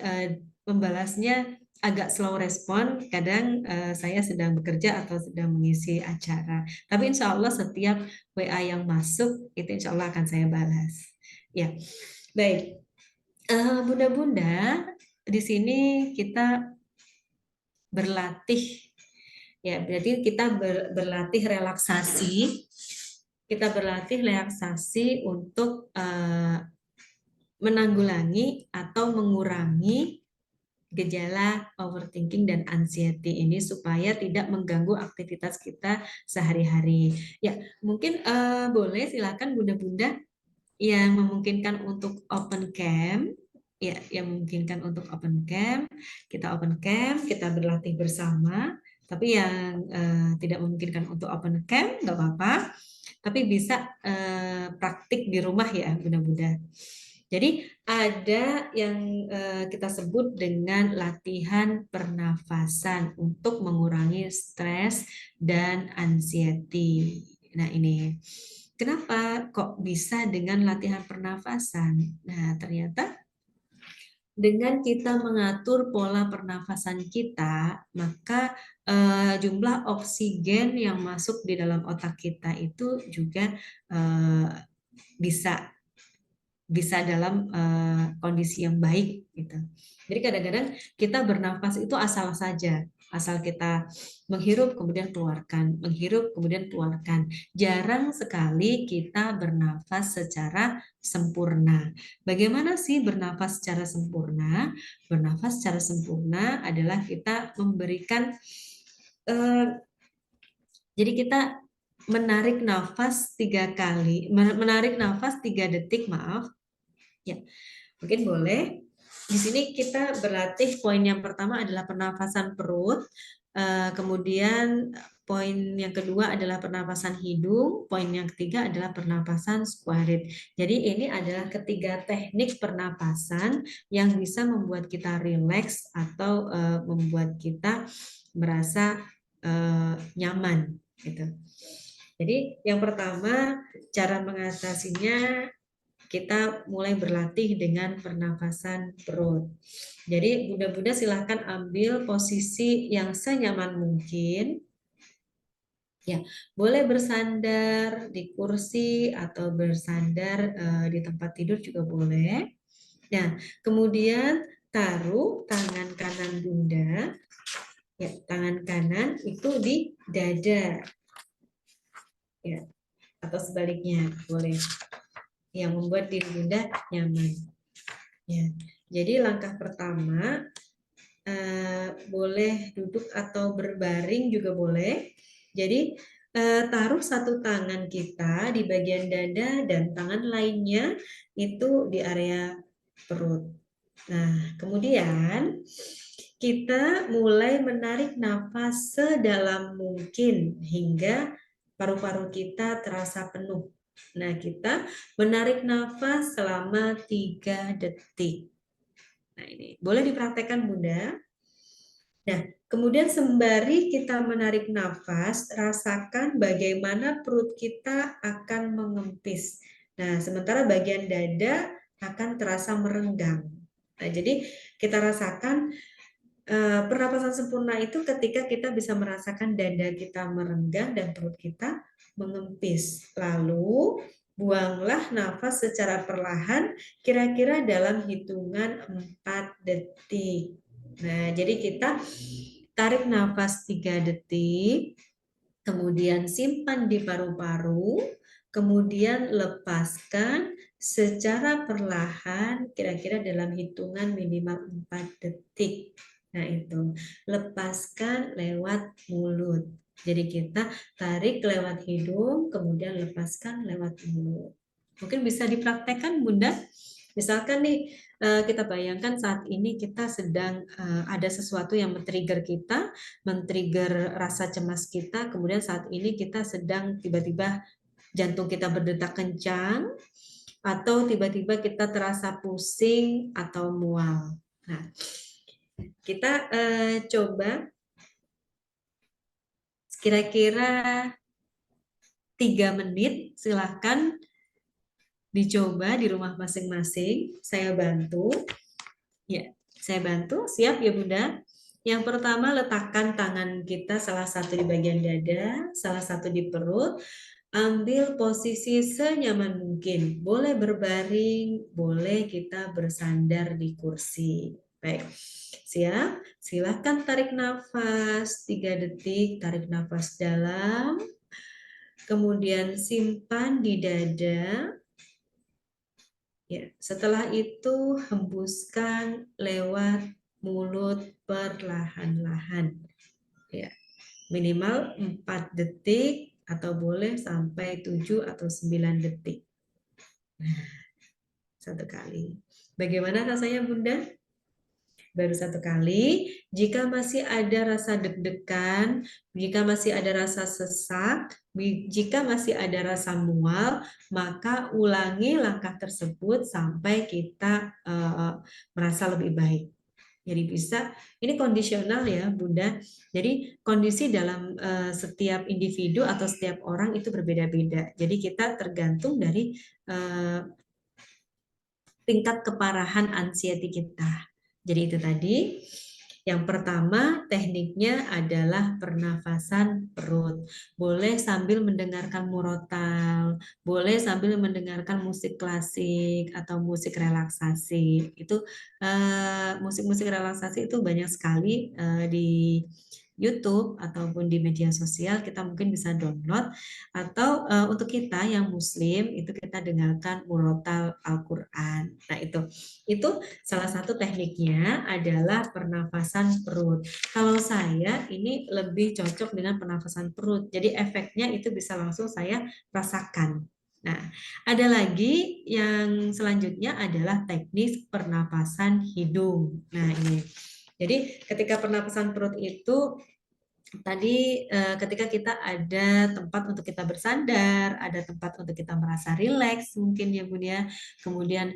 membalasnya agak slow respon, kadang saya sedang bekerja atau sedang mengisi acara. Tapi insya Allah setiap WA yang masuk itu insya Allah akan saya balas. Ya, baik. Bunda-bunda, di sini kita berlatih, ya berarti kita berlatih relaksasi, kita berlatih relaksasi untuk menanggulangi atau mengurangi gejala overthinking dan anxiety ini supaya tidak mengganggu aktivitas kita sehari-hari. Ya, mungkin boleh silakan bunda-bunda yang memungkinkan untuk open cam ya yang memungkinkan untuk open camp, kita open camp, kita berlatih bersama. Tapi yang tidak memungkinkan untuk open camp, nggak apa-apa. Tapi bisa praktik di rumah ya, Bunda-Bunda. Jadi ada yang kita sebut dengan latihan pernafasan untuk mengurangi stres dan anxiety. Nah ini, kenapa kok bisa dengan latihan pernafasan? Nah ternyata dengan kita mengatur pola pernafasan kita, maka jumlah oksigen yang masuk di dalam otak kita itu juga bisa dalam kondisi yang baik gitu. Jadi kadang-kadang kita bernafas itu asal saja, asal kita menghirup kemudian keluarkan, menghirup kemudian keluarkan. Jarang sekali kita bernafas secara sempurna. Bagaimana sih bernafas secara sempurna? Bernafas secara sempurna adalah kita memberikan jadi kita menarik nafas 3 kali, menarik nafas 3 detik, maaf. Ya, mungkin boleh. Di sini kita berlatih, poin yang pertama adalah pernafasan perut, kemudian poin yang kedua adalah pernapasan hidung, poin yang ketiga adalah pernapasan square. Jadi ini adalah ketiga teknik pernapasan yang bisa membuat kita rileks atau membuat kita merasa nyaman gitu. Jadi yang pertama cara mengatasinya kita mulai berlatih dengan pernafasan perut. Jadi Bunda-Bunda silahkan ambil posisi yang senyaman mungkin. Ya, boleh bersandar di kursi atau bersandar di tempat tidur juga boleh. Nah, kemudian taruh tangan kanan Bunda, ya, tangan kanan itu di dada, ya, atau sebaliknya boleh, yang membuat diri Bunda nyaman. Ya, jadi langkah pertama boleh duduk atau berbaring juga boleh. Jadi taruh satu tangan kita di bagian dada dan tangan lainnya itu di area perut. Nah, kemudian kita mulai menarik nafas sedalam mungkin hingga paru-paru kita terasa penuh. Nah, kita menarik nafas selama 3 detik. Nah, ini boleh dipraktekkan Bunda. Nah, kemudian sembari kita menarik nafas, rasakan bagaimana perut kita akan mengempis. Nah, sementara bagian dada akan terasa merenggang. Nah, jadi kita rasakan pernapasan sempurna itu ketika kita bisa merasakan dada kita merenggang dan perut kita mengempis. Lalu buanglah nafas secara perlahan kira-kira dalam hitungan 4 detik. Nah, jadi kita tarik nafas 3 detik, kemudian simpan di paru-paru, kemudian lepaskan secara perlahan kira-kira dalam hitungan minimal 4 detik. Nah, itu lepaskan lewat mulut. Jadi kita tarik lewat hidung, kemudian lepaskan lewat mulut. Mungkin bisa dipraktekkan, Bunda. Misalkan nih, kita bayangkan saat ini kita sedang ada sesuatu yang men-trigger kita, men-trigger rasa cemas kita, kemudian saat ini kita sedang tiba-tiba jantung kita berdetak kencang, atau tiba-tiba kita terasa pusing atau mual. Nah, kita coba kira-kira 3 menit, silahkan dicoba di rumah masing-masing. Saya bantu. Ya, saya bantu. Siap ya Bunda? Yang pertama, letakkan tangan kita salah satu di bagian dada, salah satu di perut. Ambil posisi senyaman mungkin. Boleh berbaring, boleh kita bersandar di kursi. Baik, siap? Silahkan tarik nafas 3 detik, tarik nafas dalam. Kemudian simpan di dada. Ya, setelah itu hembuskan lewat mulut perlahan-lahan. Ya, minimal 4 detik atau boleh sampai 7 atau 9 detik. Nah, 1 kali. Bagaimana rasanya Bunda? Baru 1 kali. Jika masih ada rasa deg-degan, jika masih ada rasa sesak, jika masih ada rasa mual, maka ulangi langkah tersebut sampai kita merasa lebih baik. Jadi bisa, ini kondisional ya Bunda. Jadi kondisi dalam setiap individu atau setiap orang itu berbeda-beda. Jadi kita tergantung dari tingkat keparahan anxiety kita. Jadi itu tadi. Yang pertama tekniknya adalah pernafasan perut. Boleh sambil mendengarkan murotal, boleh sambil mendengarkan musik klasik atau musik relaksasi. Itu musik-musik relaksasi itu banyak sekali di YouTube ataupun di media sosial kita mungkin bisa download, atau untuk kita yang muslim itu kita dengarkan murotal Al-Qur'an. Nah, itu salah satu tekniknya adalah pernafasan perut. Kalau saya ini lebih cocok dengan pernafasan perut. Jadi efeknya itu bisa langsung saya rasakan. Nah, ada lagi yang selanjutnya adalah teknik pernapasan hidung. Nah, ini. Jadi ketika pernapasan perut itu tadi ketika kita ada tempat untuk kita bersandar, ada tempat untuk kita merasa rileks mungkin ya Bun ya. Kemudian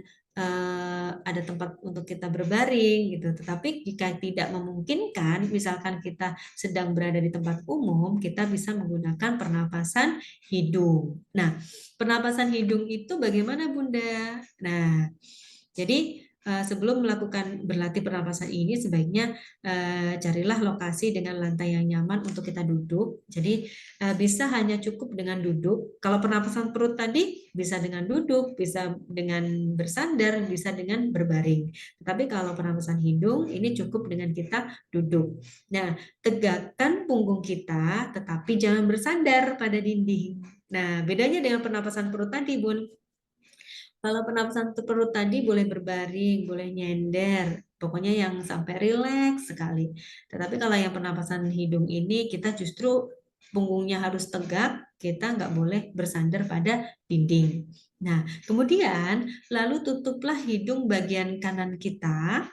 ada tempat untuk kita berbaring gitu. Tetapi jika tidak memungkinkan, misalkan kita sedang berada di tempat umum, kita bisa menggunakan pernapasan hidung. Nah, pernapasan hidung itu bagaimana Bunda? Nah, jadi sebelum berlatih pernapasan ini sebaiknya carilah lokasi dengan lantai yang nyaman untuk kita duduk. Jadi bisa hanya cukup dengan duduk. Kalau pernapasan perut tadi bisa dengan duduk, bisa dengan bersandar, bisa dengan berbaring. Tapi kalau pernapasan hidung ini cukup dengan kita duduk. Nah, tegakkan punggung kita tetapi jangan bersandar pada dinding. Nah, bedanya dengan pernapasan perut tadi, Bun. Kalau pernapasan perut tadi boleh berbaring, boleh nyender, pokoknya yang sampai rileks sekali. Tetapi kalau yang pernapasan hidung ini kita justru punggungnya harus tegak, kita nggak boleh bersandar pada dinding. Nah, kemudian lalu tutuplah hidung bagian kanan kita,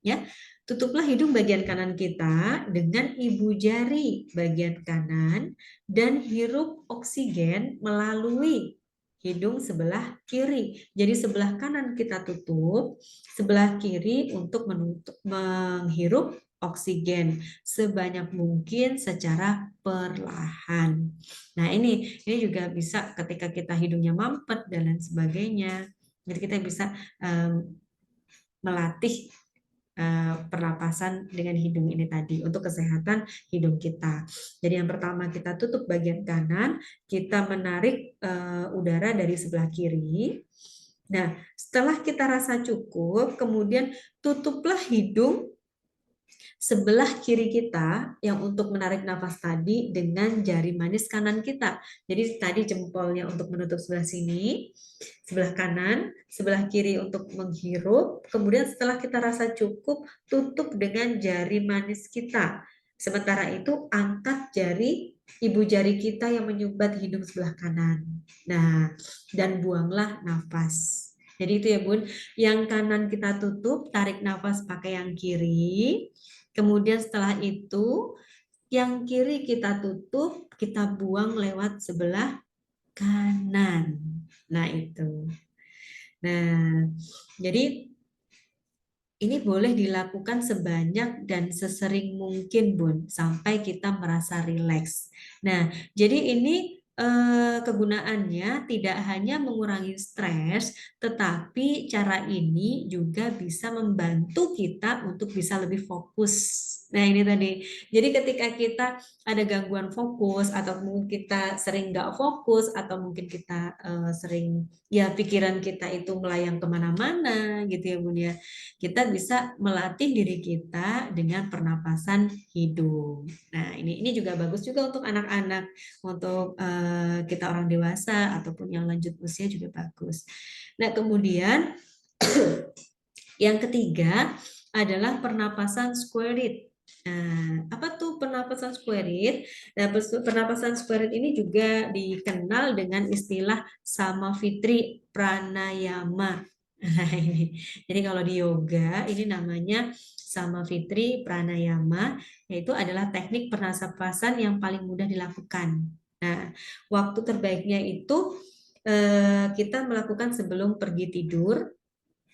ya. Tutuplah hidung bagian kanan kita dengan ibu jari bagian kanan dan hirup oksigen melalui hidung sebelah kiri. Jadi sebelah kanan kita tutup, sebelah kiri untuk menghirup oksigen sebanyak mungkin secara perlahan. Nah, ini juga bisa ketika kita hidungnya mampet dan lain sebagainya. Jadi kita bisa melatih pernapasan dengan hidung ini tadi untuk kesehatan hidung kita. Jadi yang pertama kita tutup bagian kanan, kita menarik udara dari sebelah kiri. Nah, setelah kita rasa cukup, kemudian tutuplah hidung sebelah kiri kita yang untuk menarik nafas tadi dengan jari manis kanan kita. Jadi tadi jempolnya untuk menutup sebelah sini, sebelah kanan, sebelah kiri untuk menghirup. Kemudian setelah kita rasa cukup, tutup dengan jari manis kita. Sementara itu angkat ibu jari kita yang menyumbat hidung sebelah kanan. Nah, dan buanglah nafas. Jadi itu ya Bun, yang kanan kita tutup, tarik nafas pakai yang kiri. Kemudian setelah itu, yang kiri kita tutup, kita buang lewat sebelah kanan. Nah, itu. Nah, jadi ini boleh dilakukan sebanyak dan sesering mungkin, Bun, sampai kita merasa rileks. Nah, jadi ini kegunaannya tidak hanya mengurangi stres, tetapi cara ini juga bisa membantu kita untuk bisa lebih fokus. Nah, ini tadi. Jadi ketika kita ada gangguan fokus, atau mungkin kita sering nggak fokus, atau mungkin kita sering, ya pikiran kita itu melayang kemana-mana gitu ya Bun ya. Kita bisa melatih diri kita dengan pernapasan hidung. Nah, ini juga bagus juga untuk anak-anak, untuk kita orang dewasa ataupun yang lanjut usia juga bagus. Nah, kemudian yang ketiga adalah pernapasan square. Nah, apa tuh pernapasan square? Nah, pernapasan square ini juga dikenal dengan istilah Samavitri Pranayama. Nah, ini. Jadi kalau di yoga ini namanya sama Fitri Pranayama, yaitu adalah teknik pernapasan yang paling mudah dilakukan. Nah, waktu terbaiknya itu kita melakukan sebelum pergi tidur,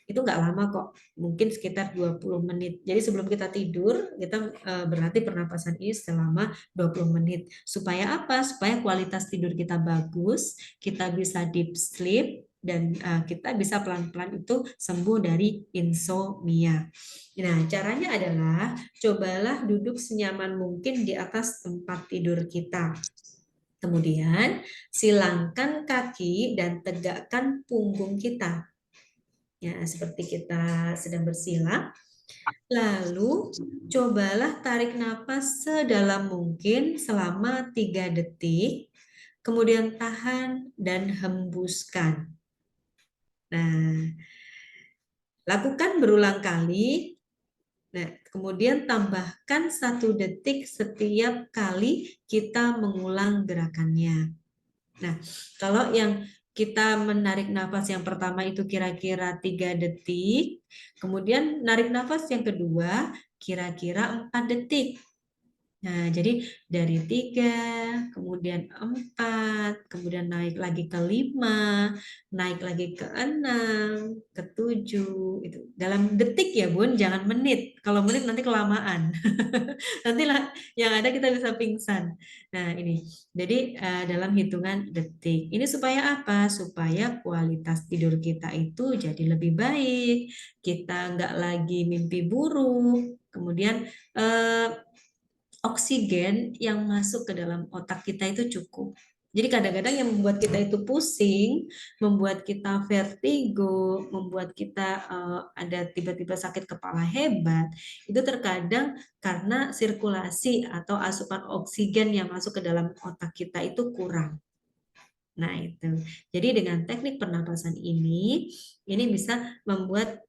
itu nggak lama kok, mungkin sekitar 20 menit. Jadi sebelum kita tidur, kita berlatih pernapasan ini selama 20 menit. Supaya apa? Supaya kualitas tidur kita bagus, kita bisa deep sleep, dan kita bisa pelan-pelan itu sembuh dari insomnia. Nah, caranya adalah cobalah duduk senyaman mungkin di atas tempat tidur kita. Kemudian silangkan kaki dan tegakkan punggung kita. Ya, seperti kita sedang bersila. Lalu cobalah tarik napas sedalam mungkin selama 3 detik, kemudian tahan dan hembuskan. Nah, lakukan berulang kali. Nah, kemudian tambahkan 1 detik setiap kali kita mengulang gerakannya. Nah, kalau yang kita menarik nafas yang pertama itu kira-kira 3 detik, kemudian narik nafas yang kedua kira-kira 4 detik. Nah, jadi dari 3, kemudian 4, kemudian naik lagi ke 5, naik lagi ke 6, ke 7, itu. Dalam detik ya, Bun, jangan menit. Kalau menit nanti kelamaan. Nanti lah yang ada kita bisa pingsan. Nah, ini. Jadi dalam hitungan detik. Ini supaya apa? Supaya kualitas tidur kita itu jadi lebih baik. Kita nggak lagi mimpi buruk. Kemudian oksigen yang masuk ke dalam otak kita itu cukup. Jadi kadang-kadang yang membuat kita itu pusing, membuat kita vertigo, membuat kita ada tiba-tiba sakit kepala hebat, itu terkadang karena sirkulasi atau asupan oksigen yang masuk ke dalam otak kita itu kurang. Nah, itu. Jadi dengan teknik pernapasan ini bisa membuat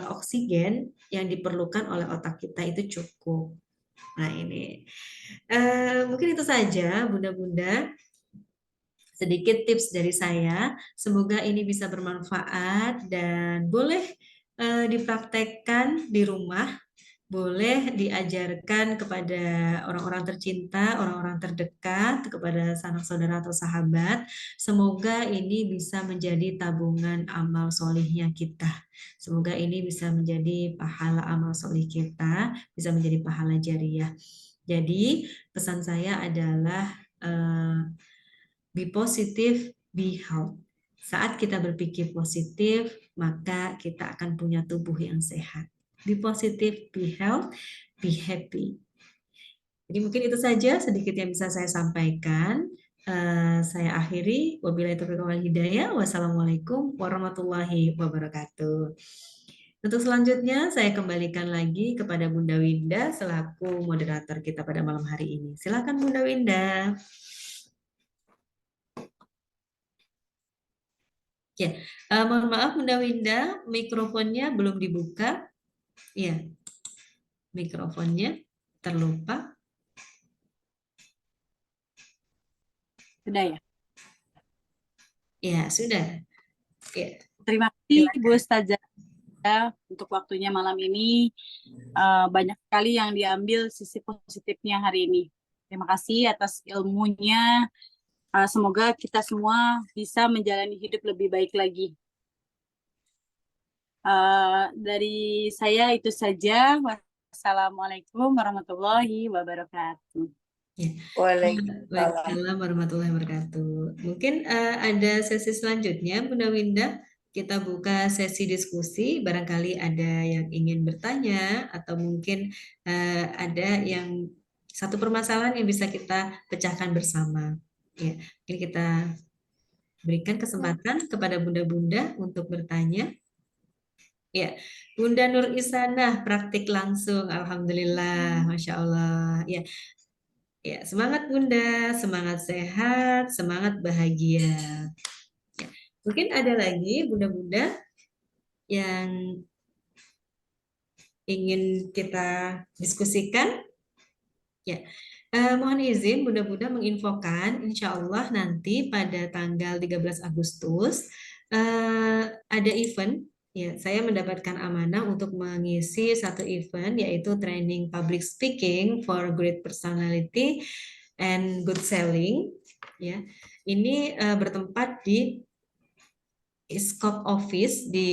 oksigen yang diperlukan oleh otak kita itu cukup. Nah, ini. Mungkin itu saja, Bunda-Bunda. Sedikit tips dari saya. Semoga ini bisa bermanfaat dan boleh dipraktekkan di rumah, boleh diajarkan kepada orang-orang tercinta, orang-orang terdekat, kepada sanak saudara atau sahabat. Semoga ini bisa menjadi tabungan amal solihnya kita. Semoga ini bisa menjadi pahala amal solih kita, bisa menjadi pahala jariah. Jadi pesan saya adalah be positive, be healthy. Saat kita berpikir positif, maka kita akan punya tubuh yang sehat. Be positive, be healthy, be happy. Jadi mungkin itu saja sedikit yang bisa saya sampaikan. Saya akhiri. Wabillahi taufiq wal hidayah. Wassalamualaikum warahmatullahi wabarakatuh. Untuk selanjutnya saya kembalikan lagi kepada Bunda Winda selaku moderator kita pada malam hari ini. Silakan Bunda Winda. Ya, mohon maaf Bunda Winda, mikrofonnya belum dibuka. Ya, mikrofonnya terlupa.
Sudah ya.
Ya, sudah. Ya,
Terima kasih Bu
silakan.
Ustazah untuk waktunya malam ini. Banyak sekali yang diambil sisi positifnya hari ini. Terima kasih atas ilmunya. Semoga kita semua bisa menjalani hidup lebih baik lagi. Dari saya itu saja. Wassalamualaikum warahmatullahi wabarakatuh.
Ya. Waalaikumsalam warahmatullahi wabarakatuh. Mungkin ada sesi selanjutnya, Bunda Winda. Kita buka sesi diskusi. Barangkali ada yang ingin bertanya atau mungkin ada yang satu permasalahan yang bisa kita pecahkan bersama. Ya, mungkin kita berikan kesempatan kepada bunda-bunda untuk bertanya. Ya, Bunda Nur Isanah praktik langsung. Alhamdulillah, Masya Allah. Ya, ya, semangat Bunda, semangat sehat, semangat bahagia. Ya, mungkin ada lagi bunda-bunda yang ingin kita diskusikan. Ya, mohon izin Bunda-Bunda menginfokan, insya Allah nanti pada tanggal 13 Agustus ada event. Ya, saya mendapatkan amanah untuk mengisi satu event yaitu training public speaking for great personality and good selling. Ya, ini bertempat di Iskop Office di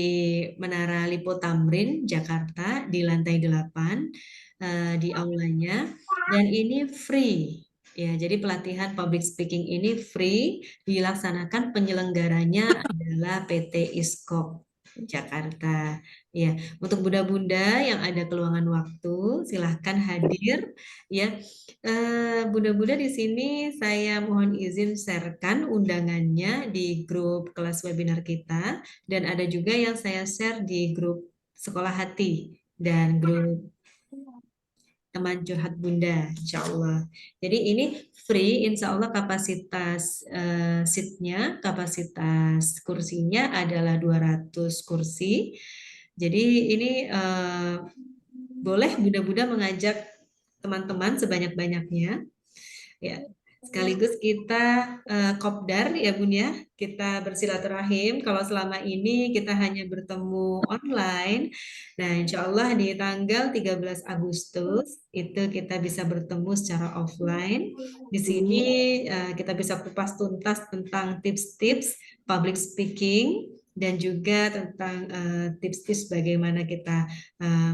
Menara Lipo Tamrin, Jakarta, di lantai 8 di aulanya. Dan ini free. Ya, jadi pelatihan public speaking ini free, dilaksanakan penyelenggaranya adalah PT Iskop Jakarta. Ya, untuk bunda-bunda yang ada keluangan waktu, silahkan hadir. Ya, Bunda-bunda di sini saya mohon izin sharekan undangannya di grup kelas webinar kita dan ada juga yang saya share di grup Sekolah Hati dan grup teman curhat Bunda, insya Allah. Jadi ini free, insya Allah kapasitas seatnya, kapasitas kursinya adalah 200 kursi. Jadi ini boleh Bunda-Bunda mengajak teman-teman sebanyak-banyaknya. Ya, sekaligus kita kopdar ya Bun ya, kita bersilaturahim. Kalau selama ini kita hanya bertemu online, nah insya Allah di tanggal 13 Agustus itu kita bisa bertemu secara offline. Di sini kita bisa kupas tuntas tentang tips-tips public speaking dan juga tentang tips-tips bagaimana kita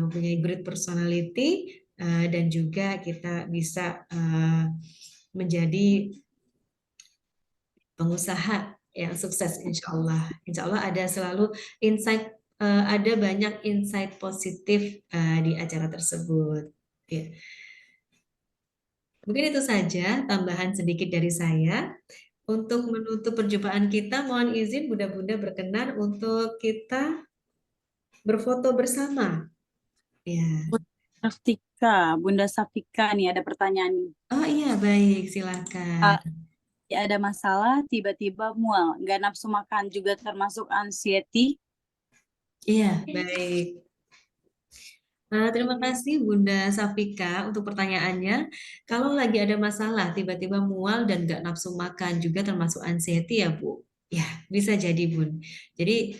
mempunyai great personality dan juga kita bisa menjadi pengusaha yang sukses insya Allah. Insya Allah ada selalu insight, ada banyak insight positif di acara tersebut. Ya. Mungkin itu saja tambahan sedikit dari saya. Untuk menutup perjumpaan kita, mohon izin Bunda-Bunda berkenan untuk kita berfoto bersama. Ya.
Bunda Safika nih ada pertanyaan nih.
Oh iya, baik, silakan.
Ya ada masalah tiba-tiba mual, nggak nafsu makan juga termasuk anxiety.
Iya, baik. Terima kasih Bunda Safika untuk pertanyaannya. Kalau lagi ada masalah, tiba-tiba mual dan nggak nafsu makan juga termasuk anxiety ya Bu? Ya, bisa jadi Bun. Jadi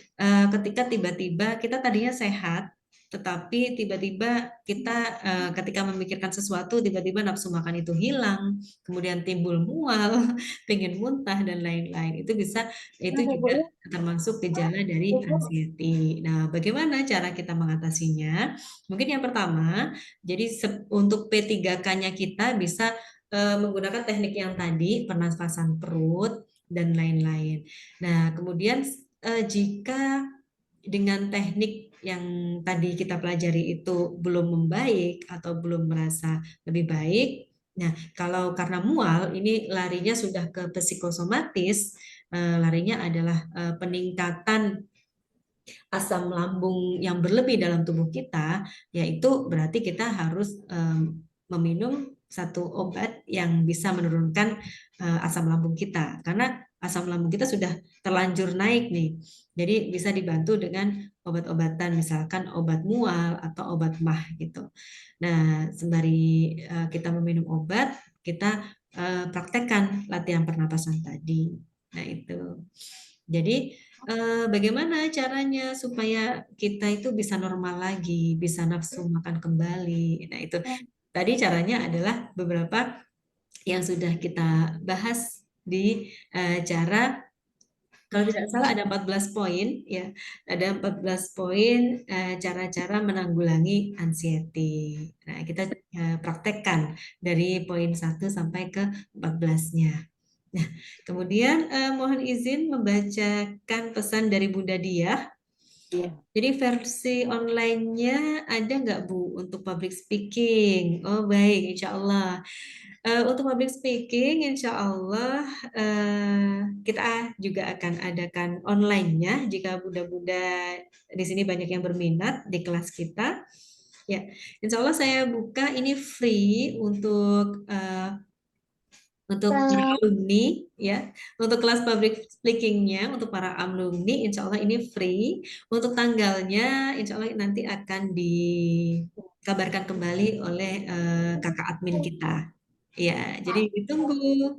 ketika tiba-tiba kita tadinya sehat, tetapi tiba-tiba kita ketika memikirkan sesuatu, tiba-tiba nafsu makan itu hilang, kemudian timbul mual, pengen muntah dan lain-lain. Itu juga termasuk gejala dari anxiety. Nah, bagaimana cara kita mengatasinya? Mungkin yang pertama, jadi untuk P3K-nya kita bisa menggunakan teknik yang tadi, pernafasan perut dan lain-lain. Nah, kemudian jika dengan teknik yang tadi kita pelajari itu belum membaik atau belum merasa lebih baik, nah kalau karena mual ini larinya sudah ke psikosomatis, larinya adalah peningkatan asam lambung yang berlebih dalam tubuh kita, yaitu berarti kita harus meminum satu obat yang bisa menurunkan asam lambung kita. Karena asam lambung kita sudah terlanjur naik nih. Jadi bisa dibantu dengan obat-obatan, misalkan obat mual atau obat MAH gitu. Nah, sembari kita meminum obat, kita praktekkan latihan pernapasan tadi. Nah, itu. Jadi bagaimana caranya supaya kita itu bisa normal lagi, bisa nafsu makan kembali. Nah, itu tadi caranya adalah beberapa yang sudah kita bahas di cara kalau tidak salah ada 14 poin ya. Ada 14 poin cara-cara menanggulangi anxiety. Nah, kita praktekkan dari poin 1 sampai ke 14-nya. Nah, kemudian mohon izin membacakan pesan dari Bunda Diah.
Iya.
Jadi versi online-nya ada nggak Bu untuk public speaking? Oh baik, insya Allah. Untuk public speaking, insya Allah kita juga akan adakan online-nya jika Bunda-Bunda di sini banyak yang berminat di kelas kita. Ya, insya Allah saya buka ini free untuk para alumni ya, untuk kelas public speakingnya untuk para alumni insya Allah ini free. Untuk tanggalnya insya Allah nanti akan dikabarkan kembali oleh kakak admin kita. Ya, jadi ditunggu.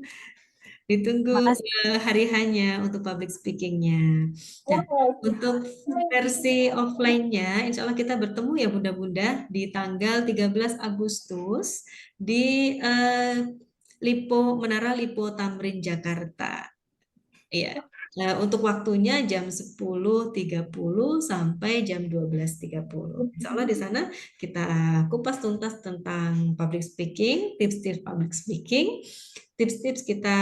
Ditunggu
Makasih.
hari hanya untuk public speakingnya. Nah, untuk versi offline-nya, insya Allah kita bertemu ya Bunda-Bunda di tanggal 13 Agustus di Menara Lipo Tamrin Jakarta. Iya. Nah, untuk waktunya jam 10.30 sampai jam 12.30. Insya Allah di sana kita kupas tuntas tentang public speaking, tips-tips public speaking, tips-tips kita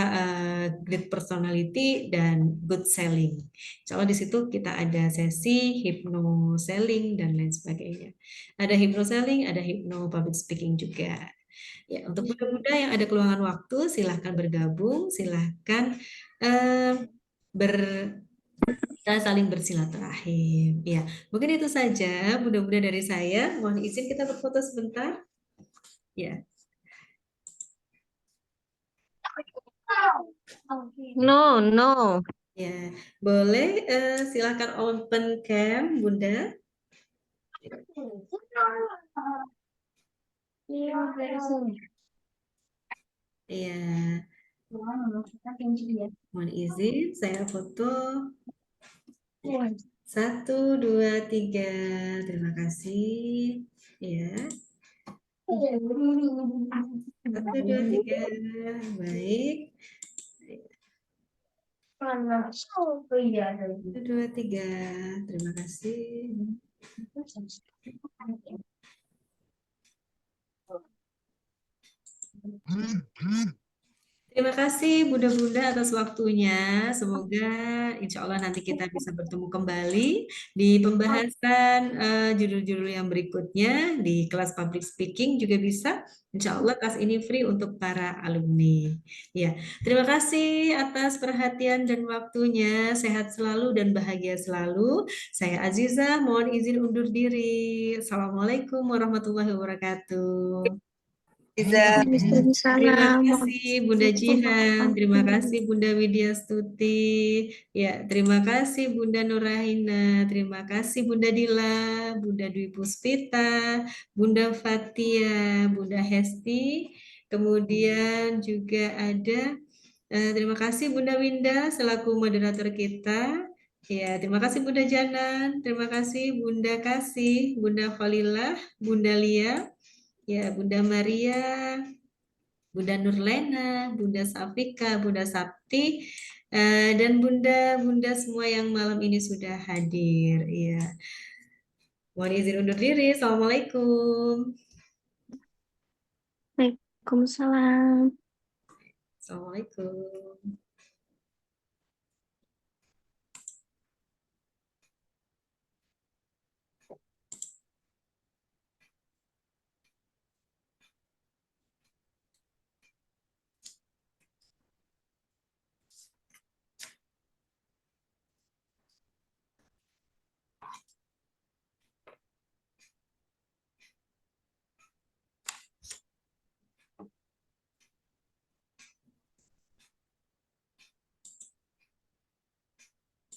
great personality dan good selling. Insya Allah di situ kita ada sesi hypno selling dan lain sebagainya. Ada hypno selling, ada hypno public speaking juga. Ya, untuk muda-muda yang ada keluangan waktu, silahkan bergabung, silahkan eh, ber kita saling bersilaturahim. Ya, mungkin itu saja mudah-mudahan dari saya. Mohon izin kita berfoto sebentar. Ya,
No, no.
ya, boleh. Silakan open cam, Bunda. Ya, mohon izin saya foto. 1, 2, 3. Terima kasih. Ya, 1, 2, 3. Baik. 1, 2, 3. Terima kasih. Terima kasih Bunda-Bunda atas waktunya. Semoga insya Allah nanti kita bisa bertemu kembali di pembahasan judul-judul yang berikutnya di kelas public speaking juga bisa. Insya Allah kelas ini free untuk para alumni. Ya, terima kasih atas perhatian dan waktunya. Sehat selalu dan bahagia selalu. Saya Aziza, mohon izin undur diri. Assalamualaikum warahmatullahi wabarakatuh.
Iza.
Terima
Waalaikumsalam.
kasih Bunda Jihan, terima kasih Bunda Widya Stuti, ya terima kasih Bunda Nurahina, terima kasih Bunda Dila, Bunda Dwi Puspita, Bunda Fatia, Bunda Hesti, kemudian juga ada terima kasih Bunda Winda selaku moderator kita. Ya, terima kasih Bunda Janan, terima kasih Bunda Kasih, Bunda Khalilah, Bunda Lia, ya Bunda Maria, Bunda Nurlena, Bunda Safika, Bunda Sapti, dan Bunda-Bunda semua yang malam ini sudah hadir. Iya. Mohon izin undur diri. Assalamualaikum.
Waalaikumsalam.
Assalamualaikum.